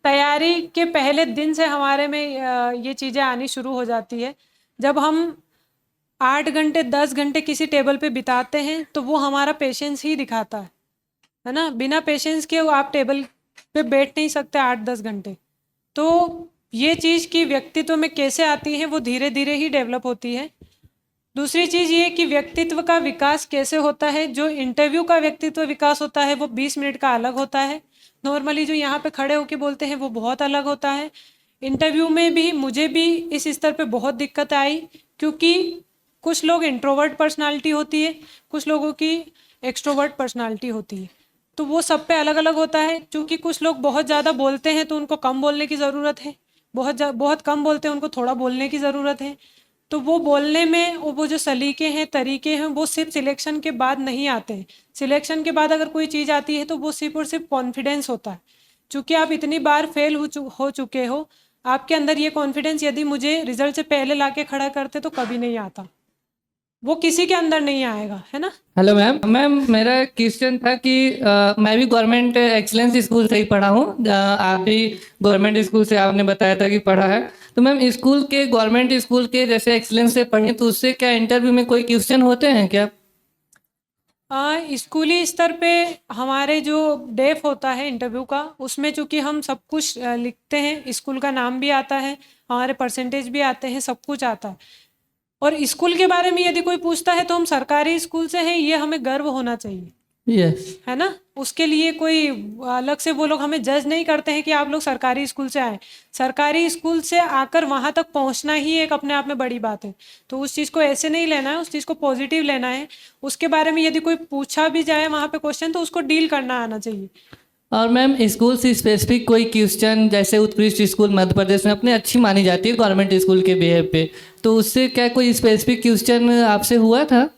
Speaker 1: तैयारी के पहले दिन से हमारे में ये चीज़ें आनी शुरू हो जाती है। जब हम 8 घंटे 10 घंटे किसी टेबल पे बिताते हैं तो वो हमारा पेशेंस ही दिखाता है ना। बिना पेशेंस के आप टेबल पे बैठ नहीं सकते 8-10 घंटे। तो ये चीज़ की व्यक्तित्व में कैसे आती है वो धीरे धीरे ही डेवलप होती है। दूसरी चीज़ ये कि व्यक्तित्व का विकास कैसे होता है, जो इंटरव्यू का व्यक्तित्व विकास होता है वो 20 मिनट का अलग होता है, नॉर्मली जो यहाँ पे खड़े होके बोलते हैं वो बहुत अलग होता है। इंटरव्यू में भी मुझे भी इस स्तर पे बहुत दिक्कत आई, क्योंकि कुछ लोग इंट्रोवर्ट पर्सनालिटी होती है, कुछ लोगों की एक्सट्रोवर्ट पर्सनालिटी होती है, तो वो सब पे अलग अलग होता है। क्योंकि कुछ लोग बहुत ज़्यादा बोलते हैं तो उनको कम बोलने की ज़रूरत है, बहुत कम बोलते हैं उनको थोड़ा बोलने की ज़रूरत है। तो वो बोलने में वो जो सलीके हैं, तरीके हैं, वो सिर्फ सिलेक्शन के बाद नहीं आते हैं। सिलेक्शन के बाद अगर कोई चीज़ आती है तो वो सिर्फ और सिर्फ कॉन्फिडेंस होता है। चूँकि आप इतनी बार फेल हो चुके हो, आपके अंदर ये कॉन्फिडेंस यदि मुझे रिजल्ट से पहले ला के खड़ा करते तो कभी नहीं आता। वो किसी के अंदर नहीं आएगा, है ना।
Speaker 13: Hello ma'am. मैम मेरा क्वेश्चन था कि मैं भी गवर्नमेंट एक्सीलेंस स्कूल से ही पढ़ा हूँ। आप भी गवर्नमेंट स्कूल से आपने बताया था कि पढ़ा है। तो मैम स्कूल के गवर्नमेंट स्कूल के जैसे एक्सीलेंस से पढ़े तो उससे क्या इंटरव्यू में कोई क्वेश्चन होते हैं क्या?
Speaker 1: स्कूली स्तर पे हमारे जो डेफ होता है इंटरव्यू का, उसमें चूंकि हम सब कुछ लिखते हैं, स्कूल का नाम भी आता है, हमारे परसेंटेज भी आते हैं, सब कुछ आता है। और स्कूल के बारे में यदि कोई पूछता है तो हम सरकारी स्कूल से हैं, ये हमें गर्व होना चाहिए,
Speaker 13: यस।
Speaker 1: है ना। उसके लिए कोई अलग से वो लोग हमें जज नहीं करते हैं कि आप लोग सरकारी स्कूल से आए। सरकारी स्कूल से आकर वहाँ तक पहुँचना ही एक अपने आप में बड़ी बात है। तो उस चीज़ को ऐसे नहीं लेना है, उस चीज़ को पॉजिटिव लेना है। उसके बारे में यदि कोई पूछा भी जाए वहाँ पे क्वेश्चन, तो उसको डील करना आना चाहिए।
Speaker 13: और मैम स्कूल से स्पेसिफिक कोई क्वेश्चन, जैसे उत्कृष्ट स्कूल मध्य प्रदेश में अपने अच्छी मानी जाती है गवर्नमेंट स्कूल के बिहेव पे, तो उससे क्या कोई स्पेसिफिक क्वेश्चन आपसे हुआ था?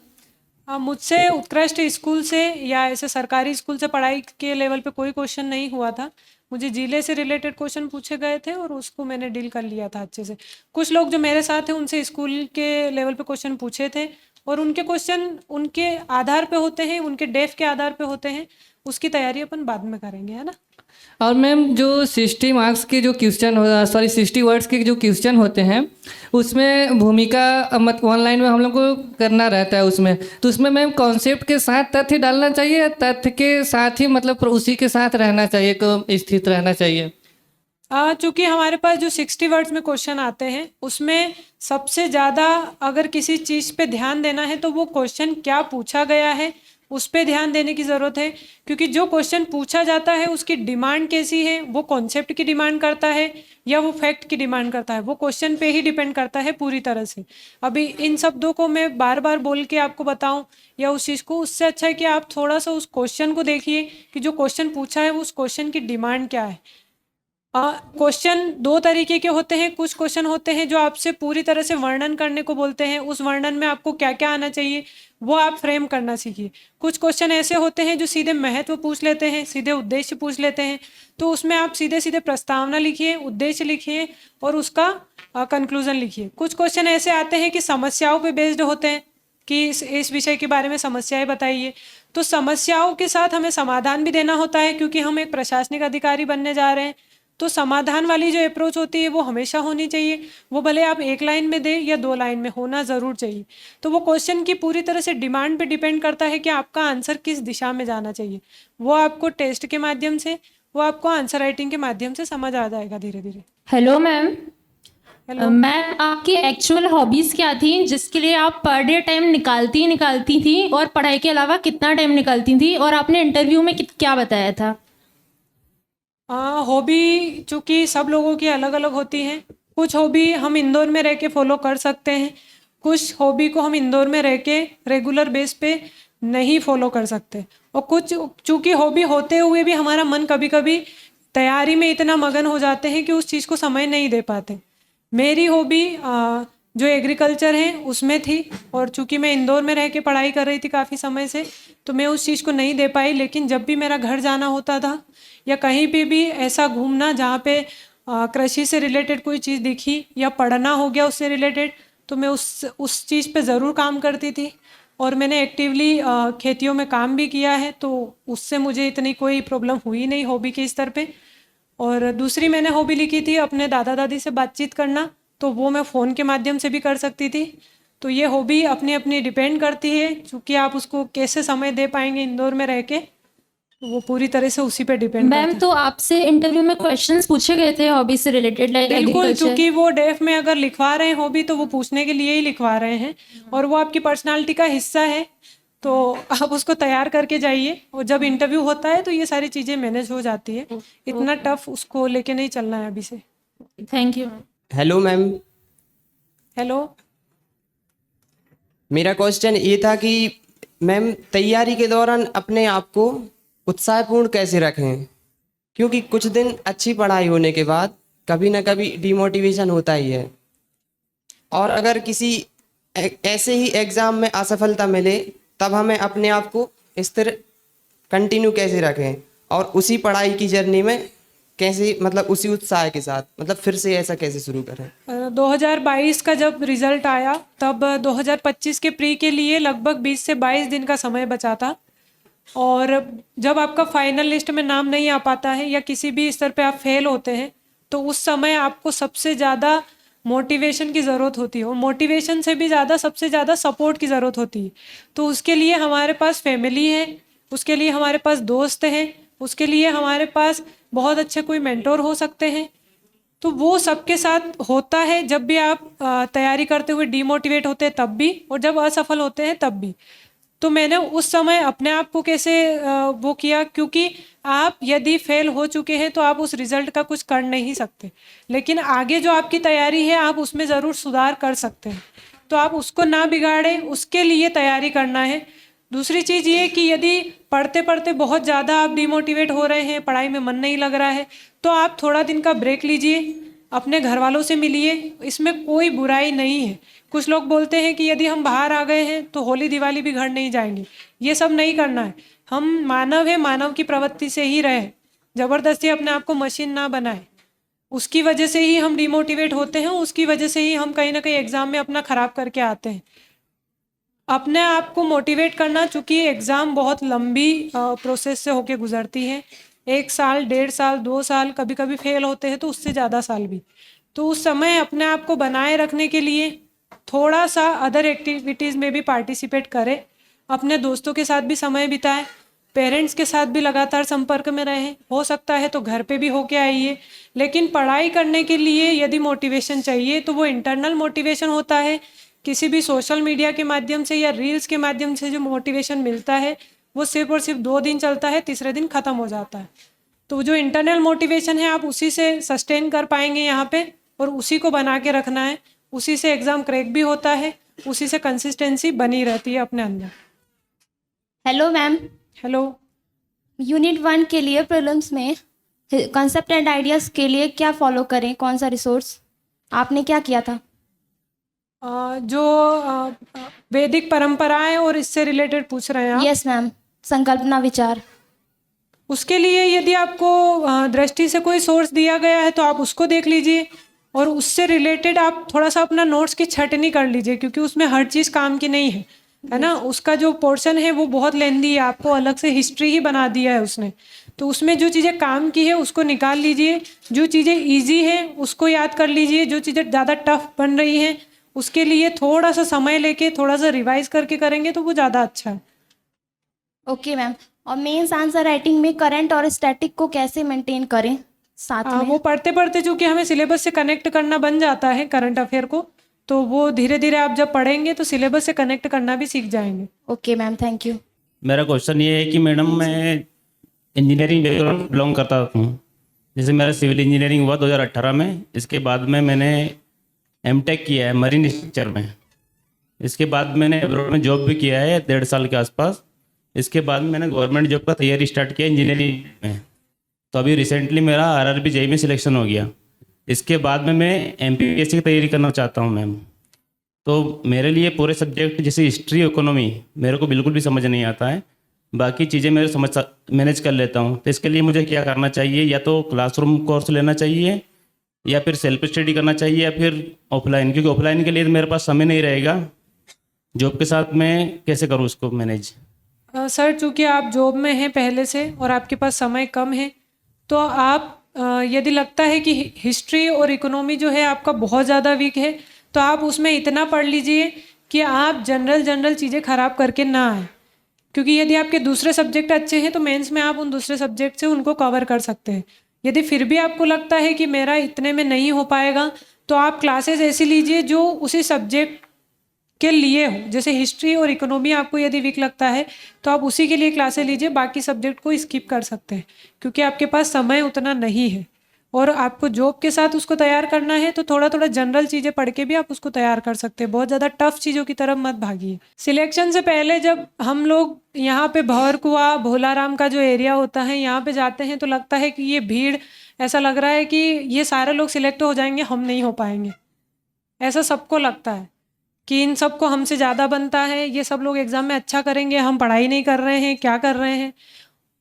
Speaker 1: मुझसे उत्कृष्ट स्कूल से या ऐसे सरकारी स्कूल से पढ़ाई के लेवल पे कोई क्वेश्चन नहीं हुआ था। मुझे जिले से रिलेटेड क्वेश्चन पूछे गए थे और उसको मैंने डील कर लिया था अच्छे से। कुछ लोग जो मेरे साथ हैं उनसे स्कूल के लेवल पे क्वेश्चन पूछे थे और उनके क्वेश्चन उनके आधार पे होते हैं, उनके डेफ के आधार पे होते हैं। उसकी तैयारी अपन बाद में करेंगे, है ना।
Speaker 13: और मैम जो 60 मार्क्स के जो क्वेश्चन 60 वर्ड्स के जो क्वेश्चन होते हैं उसमें भूमिका मत ऑनलाइन में हम लोग को करना रहता है उसमें, तो उसमें मैम कॉन्सेप्ट के साथ तथ्य डालना चाहिए या तथ्य के साथ ही मतलब उसी के साथ रहना चाहिए, को स्थित रहना चाहिए?
Speaker 1: चूँकि हमारे पास जो 60 वर्ड्स में क्वेश्चन आते हैं उसमें सबसे ज़्यादा अगर किसी चीज़ पे ध्यान देना है तो वो क्वेश्चन क्या पूछा गया है उस पे ध्यान देने की ज़रूरत है। क्योंकि जो क्वेश्चन पूछा जाता है उसकी डिमांड कैसी है, वो कॉन्सेप्ट की डिमांड करता है या वो फैक्ट की डिमांड करता है, वो क्वेश्चन पे ही डिपेंड करता है पूरी तरह से। अभी इन शब्दों को मैं बार बार बोल के आपको बताऊं या उस चीज़ को, उससे अच्छा है कि आप थोड़ा सा उस क्वेश्चन को देखिए कि जो क्वेश्चन पूछा है उस क्वेश्चन की डिमांड क्या है। क्वेश्चन दो तरीके के होते हैं। कुछ क्वेश्चन होते हैं जो आपसे पूरी तरह से वर्णन करने को बोलते हैं, उस वर्णन में आपको क्या क्या आना चाहिए वो आप फ्रेम करना सीखिए। कुछ क्वेश्चन ऐसे होते हैं जो सीधे महत्व पूछ लेते हैं, सीधे उद्देश्य पूछ लेते हैं, तो उसमें आप सीधे सीधे प्रस्तावना लिखिए, उद्देश्य लिखिए और उसका कंक्लूजन लिखिए। कुछ क्वेश्चन ऐसे आते हैं कि समस्याओं पे बेस्ड होते हैं कि इस विषय के बारे में समस्याएं बताइए, तो समस्याओं के साथ हमें समाधान भी देना होता है क्योंकि हम एक प्रशासनिक अधिकारी बनने जा रहे हैं। तो समाधान वाली जो अप्रोच होती है वो हमेशा होनी चाहिए, वो भले आप एक लाइन में दें या 2 लाइन में, होना ज़रूर चाहिए। तो वो क्वेश्चन की पूरी तरह से डिमांड पे डिपेंड करता है कि आपका आंसर किस दिशा में जाना चाहिए। वो आपको टेस्ट के माध्यम से, वो आपको आंसर राइटिंग के माध्यम से समझ आ जाएगा धीरे धीरे।
Speaker 14: Hello ma'am.
Speaker 1: हेलो
Speaker 14: मैम, आपकी एक्चुअल हॉबीज़ क्या थी जिसके लिए आप पर डे टाइम निकालती थी और पढ़ाई के अलावा कितना टाइम निकालती थी, और आपने इंटरव्यू में क्या बताया था?
Speaker 1: हॉबी चूँकि सब लोगों की अलग अलग होती हैं। कुछ हॉबी हम इंदौर में रह के फॉलो कर सकते हैं, कुछ हॉबी को हम इंदौर में रह के रेगुलर बेस पे नहीं फॉलो कर सकते, और कुछ चूँकि हॉबी होते हुए भी हमारा मन कभी कभी तैयारी में इतना मगन हो जाते हैं कि उस चीज़ को समय नहीं दे पाते। मेरी हॉबी जो एग्रीकल्चर है उसमें थी, और चूँकि मैं इंदौर में रह के पढ़ाई कर रही थी काफ़ी समय से, तो मैं उस चीज़ को नहीं दे पाई। लेकिन जब भी मेरा घर जाना होता था या कहीं पे भी ऐसा घूमना जहाँ पे कृषि से रिलेटेड कोई चीज़ दिखी या पढ़ना हो गया उससे रिलेटेड, तो मैं उस चीज़ पे ज़रूर काम करती थी। और मैंने एक्टिवली खेतियों में काम भी किया है, तो उससे मुझे इतनी कोई प्रॉब्लम हुई नहीं हॉबी के स्तर पे। और दूसरी मैंने हॉबी लिखी थी अपने दादा दादी से बातचीत करना, तो वो मैं फ़ोन के माध्यम से भी कर सकती थी। तो ये हॉबी अपनी अपनी डिपेंड करती है, चूँकि आप उसको कैसे समय दे पाएंगे इंदौर में रह के, वो पूरी तरह से उसी पे डिपेंड
Speaker 14: मैम, तो आपसे इंटरव्यू में क्वेश्चंस पूछे गए थे हॉबी से रिलेटेड, लाइक
Speaker 1: बिल्कुल, चूँकि वो डेफ में अगर लिखवा रहे हैं हॉबी तो वो पूछने के लिए ही लिखवा रहे हैं और वो आपकी पर्सनालिटी का हिस्सा है, तो आप उसको तैयार करके जाइए। और जब इंटरव्यू होता है तो ये सारी चीज़ें मैनेज हो जाती है, इतना टफ उसको लेके नहीं चलना है अभी से।
Speaker 14: Thank you.
Speaker 15: Hello ma'am.
Speaker 1: Hello,
Speaker 15: मेरा क्वेश्चन ये था कि मैम तैयारी के दौरान अपने आप को उत्साहपूर्ण कैसे रखें, क्योंकि कुछ दिन अच्छी पढ़ाई होने के बाद कभी ना कभी डिमोटिवेशन होता ही है, और अगर किसी ऐसे ही एग्ज़ाम में असफलता मिले तब हमें अपने आप को स्थिर कंटिन्यू कैसे रखें और उसी पढ़ाई की जर्नी में कैसे मतलब उसी उत्साह के साथ मतलब फिर से ऐसा कैसे शुरू करें?
Speaker 1: 2022 का जब रिजल्ट आया तब 2025 के प्री के लिए लगभग 20 से 22 दिन का समय बचा था। और जब आपका फाइनल लिस्ट में नाम नहीं आ पाता है या किसी भी स्तर पे आप फेल होते हैं तो उस समय आपको सबसे ज़्यादा मोटिवेशन की ज़रूरत होती है और मोटिवेशन से भी ज़्यादा सबसे ज़्यादा सपोर्ट की ज़रूरत होती है। तो उसके लिए हमारे पास फैमिली है, उसके लिए हमारे पास दोस्त हैं, उसके लिए हमारे पास बहुत अच्छे कोई मेंटोर हो सकते हैं। तो वो सबके साथ होता है जब भी आप तैयारी करते हुए डीमोटिवेट होते हैं तब भी, और जब असफल होते हैं तब भी। तो मैंने उस समय अपने आप को कैसे वो किया, क्योंकि आप यदि फेल हो चुके हैं तो आप उस रिज़ल्ट का कुछ कर नहीं सकते, लेकिन आगे जो आपकी तैयारी है आप उसमें ज़रूर सुधार कर सकते हैं। तो आप उसको ना बिगाड़ें, उसके लिए तैयारी करना है। दूसरी चीज़ ये कि यदि पढ़ते पढ़ते बहुत ज़्यादा आप डिमोटिवेट हो रहे हैं, पढ़ाई में मन नहीं लग रहा है, तो आप थोड़ा दिन का ब्रेक लीजिए, अपने घर वालों से मिलिए, इसमें कोई बुराई नहीं है। कुछ लोग बोलते हैं कि यदि हम बाहर आ गए हैं तो होली दिवाली भी घर नहीं जाएंगे। ये सब नहीं करना है। हम मानव है, मानव की प्रवृत्ति से ही रहे, ज़बरदस्ती अपने आप को मशीन ना बनाए। उसकी वजह से ही हम डिमोटिवेट होते हैं, उसकी वजह से ही हम कहीं ना कहीं एग्ज़ाम में अपना ख़राब करके आते हैं। अपने आप को मोटिवेट करना, चूँकि एग्ज़ाम बहुत लंबी प्रोसेस से होके गुजरती है, 1 साल, 1.5 साल, 2 साल, कभी कभी फेल होते हैं तो उससे ज़्यादा साल भी। तो उस समय अपने आप को बनाए रखने के लिए थोड़ा सा अदर एक्टिविटीज़ में भी पार्टिसिपेट करें, अपने दोस्तों के साथ भी समय बिताएं, पेरेंट्स के साथ भी लगातार संपर्क में रहें, हो सकता है तो घर पे भी होके आइए। लेकिन पढ़ाई करने के लिए यदि मोटिवेशन चाहिए तो वो इंटरनल मोटिवेशन होता है। किसी भी सोशल मीडिया के माध्यम से या रील्स के माध्यम से जो मोटिवेशन मिलता है वो सिर्फ और सिर्फ 2 दिन चलता है, तीसरे दिन ख़त्म हो जाता है। तो जो इंटरनल मोटिवेशन है आप उसी से सस्टेन कर पाएंगे यहाँ पे, और उसी को बना के रखना है। उसी से एग्ज़ाम क्रैक भी होता है, उसी से कंसिस्टेंसी बनी रहती है अपने अंदर।
Speaker 16: Hello ma'am.
Speaker 1: हेलो।
Speaker 16: यूनिट 1 के लिए प्रीलिम्स में कॉन्सेप्ट एंड आइडियाज़ के लिए क्या फॉलो करें, कौन सा रिसोर्स आपने क्या किया था?
Speaker 1: जो वैदिक परंपराएं और इससे रिलेटेड पूछ रहे हैं आप?
Speaker 16: यस मैम, संकल्पना विचार।
Speaker 1: उसके लिए यदि आपको दृष्टि से कोई सोर्स दिया गया है तो आप उसको देख लीजिए, और उससे रिलेटेड आप थोड़ा सा अपना नोट्स की छटनी कर लीजिए, क्योंकि उसमें हर चीज़ काम की नहीं है ना। उसका जो पोर्शन है वो बहुत लेंदी है, आपको अलग से हिस्ट्री ही बना दिया है उसने। तो उसमें जो चीज़ें काम की है उसको निकाल लीजिए, जो चीज़ें ईजी हैं उसको याद कर लीजिए, जो चीज़ें ज़्यादा टफ बन रही हैं उसके लिए थोड़ा सा समय लेके थोड़ा सा रिवाइज करके करेंगे तो वो ज़्यादा अच्छा है।
Speaker 16: Okay ma'am. और मेंस आंसर राइटिंग में करंट और स्टैटिक को कैसे मेंटेन करें साथ में?
Speaker 1: वो पढ़ते पढ़ते चूँकि हमें सिलेबस से कनेक्ट करना बन जाता है करंट अफेयर को, तो वो धीरे धीरे आप जब पढ़ेंगे तो सिलेबस से कनेक्ट करना भी सीख जाएंगे।
Speaker 16: Okay ma'am, thank you.
Speaker 17: मेरा क्वेश्चन ये है कि मैडम मैं इंजीनियरिंग बैकग्राउंड बिलोंग करता हूँ। जैसे मेरा सिविल इंजीनियरिंग हुआ 2018 में, इसके बाद में मैंने एमटेक किया है मरीन स्ट्रक्चर में। इसके बाद मैंने अब्रॉड में जॉब भी किया है 1.5 साल के आसपास। इसके बाद मैंने गवर्नमेंट जॉब का तैयारी स्टार्ट किया इंजीनियरिंग में। तो अभी रिसेंटली मेरा आरआरबी जेईई में सिलेक्शन हो गया। इसके बाद में मैं एमपीपीएससी की तैयारी करना चाहता हूँ मैम। तो मेरे लिए पूरे सब्जेक्ट जैसे हिस्ट्री, इकोनॉमी मेरे को बिल्कुल भी समझ नहीं आता है। बाकी चीज़ें मेरे मैनेज कर लेता हूँ। तो इसके लिए मुझे क्या करना चाहिए? या तो क्लासरूम कोर्स लेना चाहिए, या फिर सेल्फ स्टडी करना चाहिए, या फिर ऑफलाइन? क्योंकि ऑफलाइन के लिए तो मेरे पास समय नहीं रहेगा। जॉब के साथ मैं कैसे करूँ उसको मैनेज?
Speaker 1: सर, चूँकि आप जॉब में हैं पहले से और आपके पास समय कम है, तो आप यदि लगता है कि हिस्ट्री और इकोनॉमी जो है आपका बहुत ज़्यादा वीक है, तो आप उसमें इतना पढ़ लीजिए कि आप जनरल चीज़ें ख़राब करके ना आए। क्योंकि यदि आपके दूसरे सब्जेक्ट अच्छे हैं तो मेंस में आप उन दूसरे सब्जेक्ट से उनको कवर कर सकते हैं। यदि फिर भी आपको लगता है कि मेरा इतने में नहीं हो पाएगा, तो आप क्लासेस ऐसी लीजिए जो उसी सब्जेक्ट के लिए हो। जैसे हिस्ट्री और इकोनॉमी आपको यदि वीक लगता है तो आप उसी के लिए क्लासेस लीजिए, बाकी सब्जेक्ट को स्किप कर सकते हैं, क्योंकि आपके पास समय उतना नहीं है और आपको जॉब के साथ उसको तैयार करना है। तो थोड़ा थोड़ा जनरल चीज़ें पढ़ के भी आप उसको तैयार कर सकते हैं। बहुत ज़्यादा टफ चीज़ों की तरफ मत भागिए। सिलेक्शन से पहले जब हम लोग यहाँ पे भंवरकुआं, भोलाराम का जो एरिया होता है, यहाँ पे जाते हैं तो लगता है कि ये भीड़, ऐसा लग रहा है कि ये सारे लोग सिलेक्ट हो जाएंगे, हम नहीं हो पाएंगे। ऐसा सबको लगता है कि इन सबको हमसे ज़्यादा बनता है, ये सब लोग एग्ज़ाम में अच्छा करेंगे, हम पढ़ाई नहीं कर रहे हैं, क्या कर रहे हैं।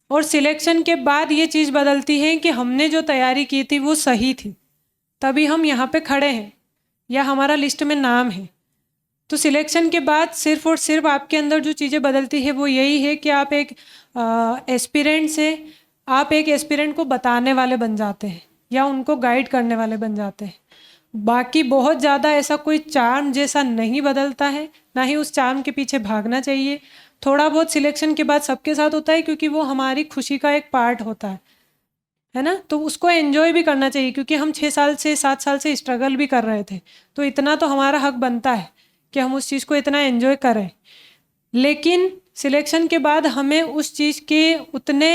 Speaker 18: और सिलेक्शन के बाद ये चीज़ बदलती है कि हमने जो तैयारी की थी वो सही थी, तभी हम यहाँ पे खड़े हैं या हमारा लिस्ट में नाम है। तो सिलेक्शन के बाद सिर्फ और सिर्फ आपके अंदर जो चीज़ें बदलती है वो यही है कि आप एक एस्पिरेंट से आप एक एस्पिरेंट को बताने वाले बन जाते हैं या उनको गाइड करने वाले बन जाते हैं। बाकी बहुत ज़्यादा ऐसा कोई चार्म जैसा नहीं बदलता है, ना ही उस चार्म के पीछे भागना चाहिए। थोड़ा बहुत सिलेक्शन के बाद सबके साथ होता है क्योंकि वो हमारी खुशी का एक पार्ट होता है ना, तो उसको एंजॉय भी करना चाहिए क्योंकि हम 6 साल से 7 साल से स्ट्रगल भी कर रहे थे, तो इतना तो हमारा हक बनता है कि हम उस चीज़ को इतना एंजॉय करें। लेकिन सिलेक्शन के बाद हमें उस चीज़ के उतने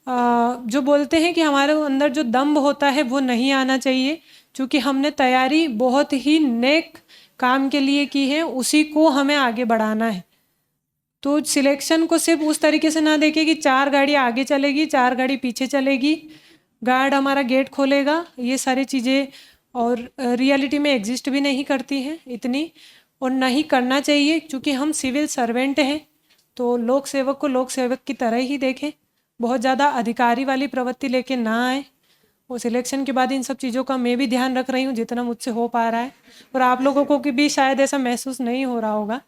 Speaker 18: जो बोलते हैं कि हमारे अंदर जो दम्भ होता है वो नहीं आना चाहिए, क्योंकि हमने तैयारी बहुत ही नेक काम के लिए की है, उसी को हमें आगे बढ़ाना है। तो सिलेक्शन को सिर्फ उस तरीके से ना देखें कि 4 गाड़ी आगे चलेगी 4 गाड़ी पीछे चलेगी, गार्ड हमारा गेट खोलेगा, ये सारी चीज़ें और रियलिटी में एग्जिस्ट भी नहीं करती हैं इतनी, और नहीं करना चाहिए क्योंकि हम सिविल सर्वेंट हैं। तो लोक सेवक को लोक सेवक की तरह ही देखें, बहुत ज़्यादा अधिकारी वाली प्रवृत्ति लेके ना आए। और सिलेक्शन के बाद इन सब चीज़ों का मैं भी ध्यान रख रही हूँ जितना मुझसे हो पा रहा है, और आप लोगों को भी शायद ऐसा महसूस नहीं हो रहा होगा।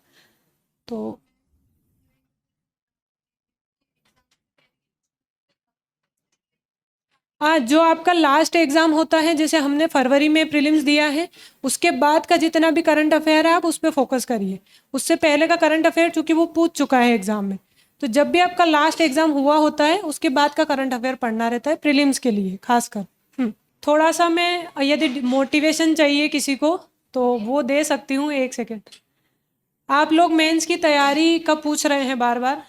Speaker 18: तो जो आपका लास्ट एग्ज़ाम होता है, जैसे हमने फरवरी में प्रीलिम्स दिया है, उसके बाद का जितना भी करंट अफेयर है आप उस पर फोकस करिए। उससे पहले का करंट अफेयर चूँकि वो पूछ चुका है एग्ज़ाम में, तो जब भी आपका लास्ट एग्ज़ाम हुआ होता है उसके बाद का करंट अफेयर पढ़ना रहता है प्रीलिम्स के लिए खासकर। थोड़ा सा मैं यदि मोटिवेशन चाहिए किसी को तो वो दे सकती हूँ। 1 सेकेंड, आप लोग मेंस की तैयारी का पूछ रहे हैं बार बार।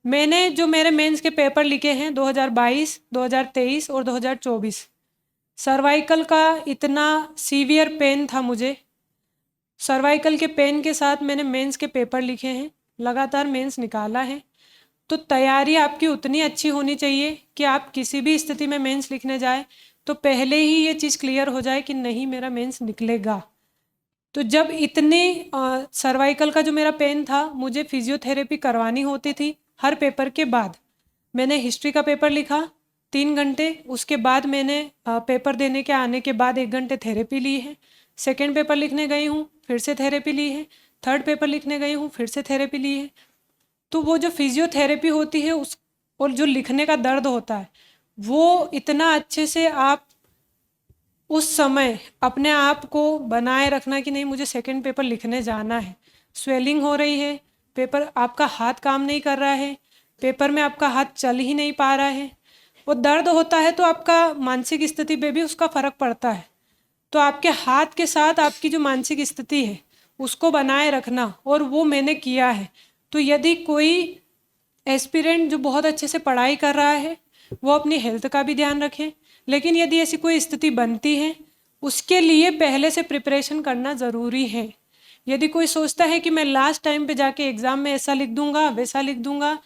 Speaker 18: मैंने जो मेरे मेंस के पेपर लिखे हैं 2022, 2023 और 2024, सर्वाइकल का इतना सीवियर पेन था मुझे, सर्वाइकल के पेन के साथ मैंने मेंस के पेपर लिखे हैं, लगातार मेंस निकाला है। तो तैयारी आपकी उतनी अच्छी होनी चाहिए कि आप किसी भी स्थिति में मेंस लिखने जाए तो पहले ही ये चीज़ क्लियर हो जाए कि नहीं मेरा मेंस निकलेगा। तो जब इतनी सर्वाइकल का जो मेरा पेन था, मुझे फिजियोथेरेपी करवानी होती थी हर पेपर के बाद। मैंने हिस्ट्री का पेपर लिखा 3 घंटे, उसके बाद मैंने पेपर देने के आने के बाद 1 घंटे थेरेपी ली है। सेकेंड पेपर लिखने गई हूँ, फिर से थेरेपी ली है। थर्ड पेपर लिखने गई हूँ, फिर से थेरेपी ली है। तो वो जो फिजियोथेरेपी होती है उस और जो लिखने का दर्द होता है, वो इतना अच्छे से आप उस समय अपने आप को बनाए रखना कि नहीं मुझे सेकंड पेपर लिखने जाना है। स्वेलिंग हो रही है, पेपर आपका हाथ काम नहीं कर रहा है, पेपर में आपका हाथ चल ही नहीं पा रहा है, वो दर्द होता है तो आपका मानसिक स्थिति पे भी उसका फ़र्क पड़ता है। तो आपके हाथ के साथ आपकी जो मानसिक स्थिति है उसको बनाए रखना, और वो मैंने किया है। तो यदि कोई एस्पिरेंट जो बहुत अच्छे से पढ़ाई कर रहा है वो अपनी हेल्थ का भी ध्यान रखे, लेकिन यदि ऐसी कोई स्थिति बनती है उसके लिए पहले से प्रिपरेशन करना ज़रूरी है। यदि कोई सोचता है कि मैं लास्ट टाइम पे जाके एग्ज़ाम में ऐसा लिख दूंगा वैसा लिख दूंगा,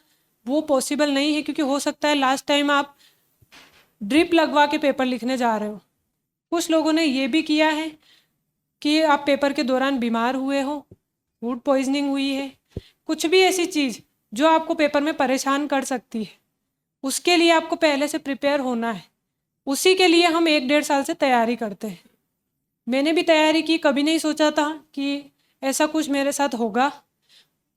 Speaker 18: वो पॉसिबल नहीं है, क्योंकि हो सकता है लास्ट टाइम आप ड्रिप लगवा के पेपर लिखने जा रहे हो। कुछ लोगों ने ये भी किया है कि आप पेपर के दौरान बीमार हुए हो, फूड पॉइजनिंग हुई है, कुछ भी ऐसी चीज़ जो आपको पेपर में परेशान कर सकती है, उसके लिए आपको पहले से प्रिपेयर होना है। उसी के लिए हम 1-1.5 साल से तैयारी करते हैं। मैंने भी तैयारी की, कभी नहीं सोचा था कि ऐसा कुछ मेरे साथ होगा।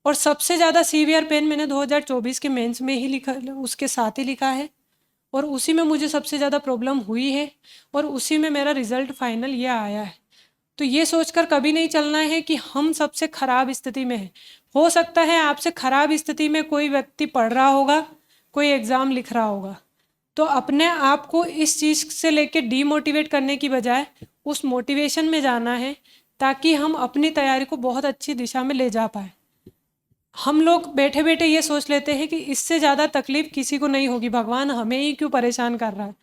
Speaker 18: और सबसे ज़्यादा सीवियर पेन मैंने 2024 के मेंस में ही लिखा, उसके साथ ही लिखा है, और उसी में मुझे सबसे ज़्यादा प्रॉब्लम हुई है, और उसी में मेरा रिज़ल्ट फाइनल ये आया है। तो ये सोचकर कभी नहीं चलना है कि हम सबसे ख़राब स्थिति में हैं। हो सकता है आपसे ख़राब स्थिति में कोई व्यक्ति पढ़ रहा होगा, कोई एग्ज़ाम लिख रहा होगा, तो अपने आप को इस चीज़ से लेके डीमोटिवेट करने की बजाय उस मोटिवेशन में जाना है, ताकि हम अपनी तैयारी को बहुत अच्छी दिशा में ले जा पाए। हम लोग बैठे बैठे ये सोच लेते हैं कि इससे ज़्यादा तकलीफ़ किसी को नहीं होगी, भगवान हमें ही क्यों परेशान कर रहा है।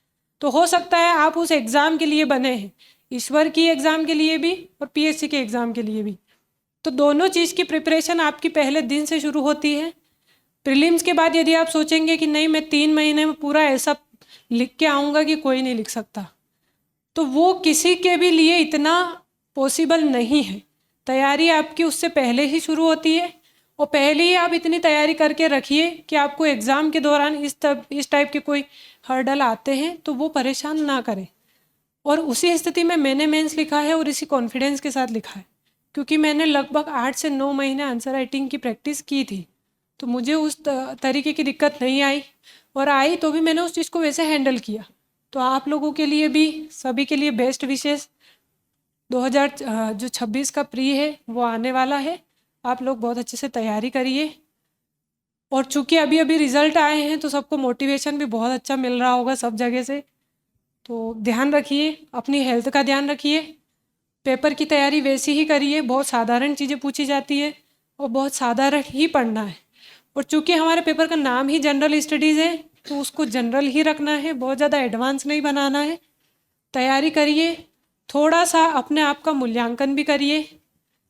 Speaker 18: तो हो सकता है आप उस एग्ज़ाम के लिए बने हैं, ईश्वर की एग्ज़ाम के लिए भी और पीएससी के एग्ज़ाम के लिए भी। तो दोनों चीज़ की प्रिपरेशन आपकी पहले दिन से शुरू होती है। प्रीलिम्स के बाद यदि आप सोचेंगे कि नहीं मैं 3 महीने में पूरा ऐसा लिख के आऊँगा कि कोई नहीं लिख सकता, तो वो किसी के भी लिए इतना पॉसिबल नहीं है। तैयारी आपकी उससे पहले ही शुरू होती है, और पहले ही आप इतनी तैयारी करके रखिए कि आपको एग्ज़ाम के दौरान इस टाइप के कोई हर्डल आते हैं तो वो परेशान ना करें। और उसी स्थिति में मैंने मेंस लिखा है और इसी कॉन्फिडेंस के साथ लिखा है, क्योंकि मैंने लगभग 8 से 9 महीने आंसर राइटिंग की प्रैक्टिस की थी, तो मुझे उस तरीके की दिक्कत नहीं आई, और आई तो भी मैंने उस चीज़ को वैसे हैंडल किया। तो आप लोगों के लिए भी, सभी के लिए बेस्ट विशेष। 2026 का प्री है वो आने वाला है, आप लोग बहुत अच्छे से तैयारी करिए। और चूँकि अभी अभी रिज़ल्ट आए हैं तो सबको मोटिवेशन भी बहुत अच्छा मिल रहा होगा सब जगह से, तो ध्यान रखिए, अपनी हेल्थ का ध्यान रखिए। पेपर की तैयारी वैसी ही करिए, बहुत साधारण चीज़ें पूछी जाती है और बहुत साधारण ही पढ़ना है। और चूँकि हमारे पेपर का नाम ही जनरल स्टडीज़ है तो उसको जनरल ही रखना है, बहुत ज़्यादा एडवांस नहीं बनाना है। तैयारी करिए, थोड़ा सा अपने आप का मूल्यांकन भी करिए।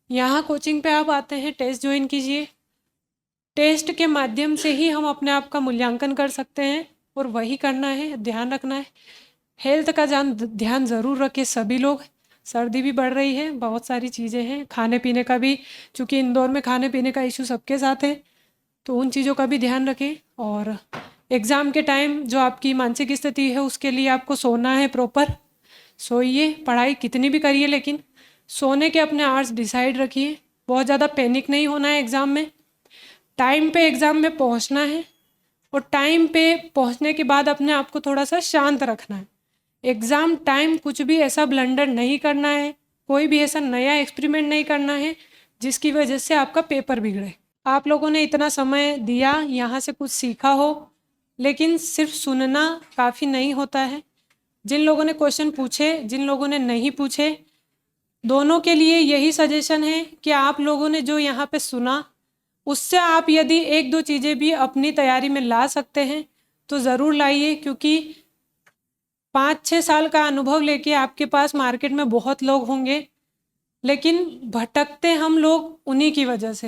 Speaker 18: यहाँ कोचिंग पे आप आते हैं, टेस्ट ज्वाइन कीजिए। टेस्ट के माध्यम से ही हम अपने आप का मूल्यांकन कर सकते हैं और वही करना है, ध्यान रखना है। हेल्थ का ध्यान ज़रूर रखें सभी लोग। सर्दी भी बढ़ रही है, बहुत सारी चीज़ें हैं, खाने पीने का भी, चूँकि इंदौर में खाने पीने का इशू सबके साथ है, तो उन चीज़ों का भी ध्यान रखें। और एग्ज़ाम के टाइम जो आपकी मानसिक स्थिति है उसके लिए आपको सोना है, प्रॉपर सोइए। पढ़ाई कितनी भी करिए लेकिन सोने के अपने आवर्स डिसाइड रखिए। बहुत ज़्यादा पैनिक नहीं होना है एग्ज़ाम में, टाइम पे एग्ज़ाम में पहुंचना है, और टाइम पे पहुंचने के बाद अपने आप को थोड़ा सा शांत रखना है। एग्ज़ाम टाइम कुछ भी ऐसा ब्लंडर नहीं करना है, कोई भी ऐसा नया एक्सपेरिमेंट नहीं करना है जिसकी वजह से आपका पेपर बिगड़े। आप लोगों ने इतना समय दिया, यहाँ से कुछ सीखा हो, लेकिन सिर्फ सुनना काफ़ी नहीं होता है। जिन लोगों ने क्वेश्चन पूछे, जिन लोगों ने नहीं पूछे, दोनों के लिए यही सजेशन है कि आप लोगों ने जो यहाँ पे सुना उससे आप यदि 1-2 चीज़ें भी अपनी तैयारी में ला सकते हैं तो ज़रूर लाइए, क्योंकि 5-6 साल का अनुभव लेके आपके पास मार्केट में बहुत लोग होंगे, लेकिन भटकते हम लोग उन्हीं की वजह से,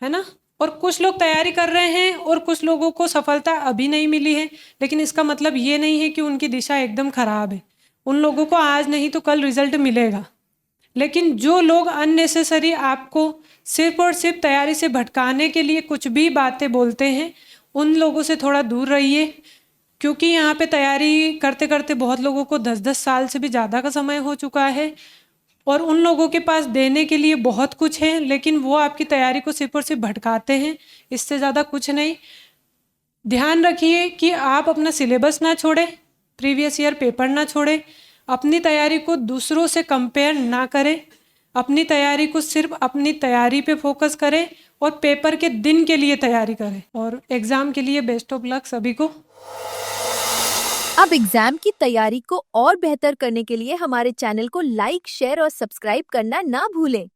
Speaker 18: है ना। और कुछ लोग तैयारी कर रहे हैं और कुछ लोगों को सफलता अभी नहीं मिली है, लेकिन इसका मतलब ये नहीं है कि उनकी दिशा एकदम ख़राब है। उन लोगों को आज नहीं तो कल रिजल्ट मिलेगा। लेकिन जो लोग अननेसेसरी आपको सिर्फ और सिर्फ तैयारी से भटकाने के लिए कुछ भी बातें बोलते हैं, उन लोगों से थोड़ा दूर रहिए, क्योंकि यहाँ पे तैयारी करते करते बहुत लोगों को 10-10 साल से भी ज़्यादा का समय हो चुका है, और उन लोगों के पास देने के लिए बहुत कुछ है, लेकिन वो आपकी तैयारी को सिर्फ और सिर्फ भटकाते हैं, इससे ज़्यादा कुछ नहीं। ध्यान रखिए कि आप अपना सिलेबस ना छोड़ें, प्रीवियस ईयर पेपर ना छोड़ें, अपनी तैयारी को दूसरों से कंपेयर ना करें, अपनी तैयारी को सिर्फ अपनी तैयारी पे फोकस करें और पेपर के दिन के लिए तैयारी करें। और एग्ज़ाम के लिए बेस्ट ऑफ लक सभी को।
Speaker 19: अब एग्जाम की तैयारी को और बेहतर करने के लिए हमारे चैनल को लाइक, शेयर और सब्सक्राइब करना ना भूलें।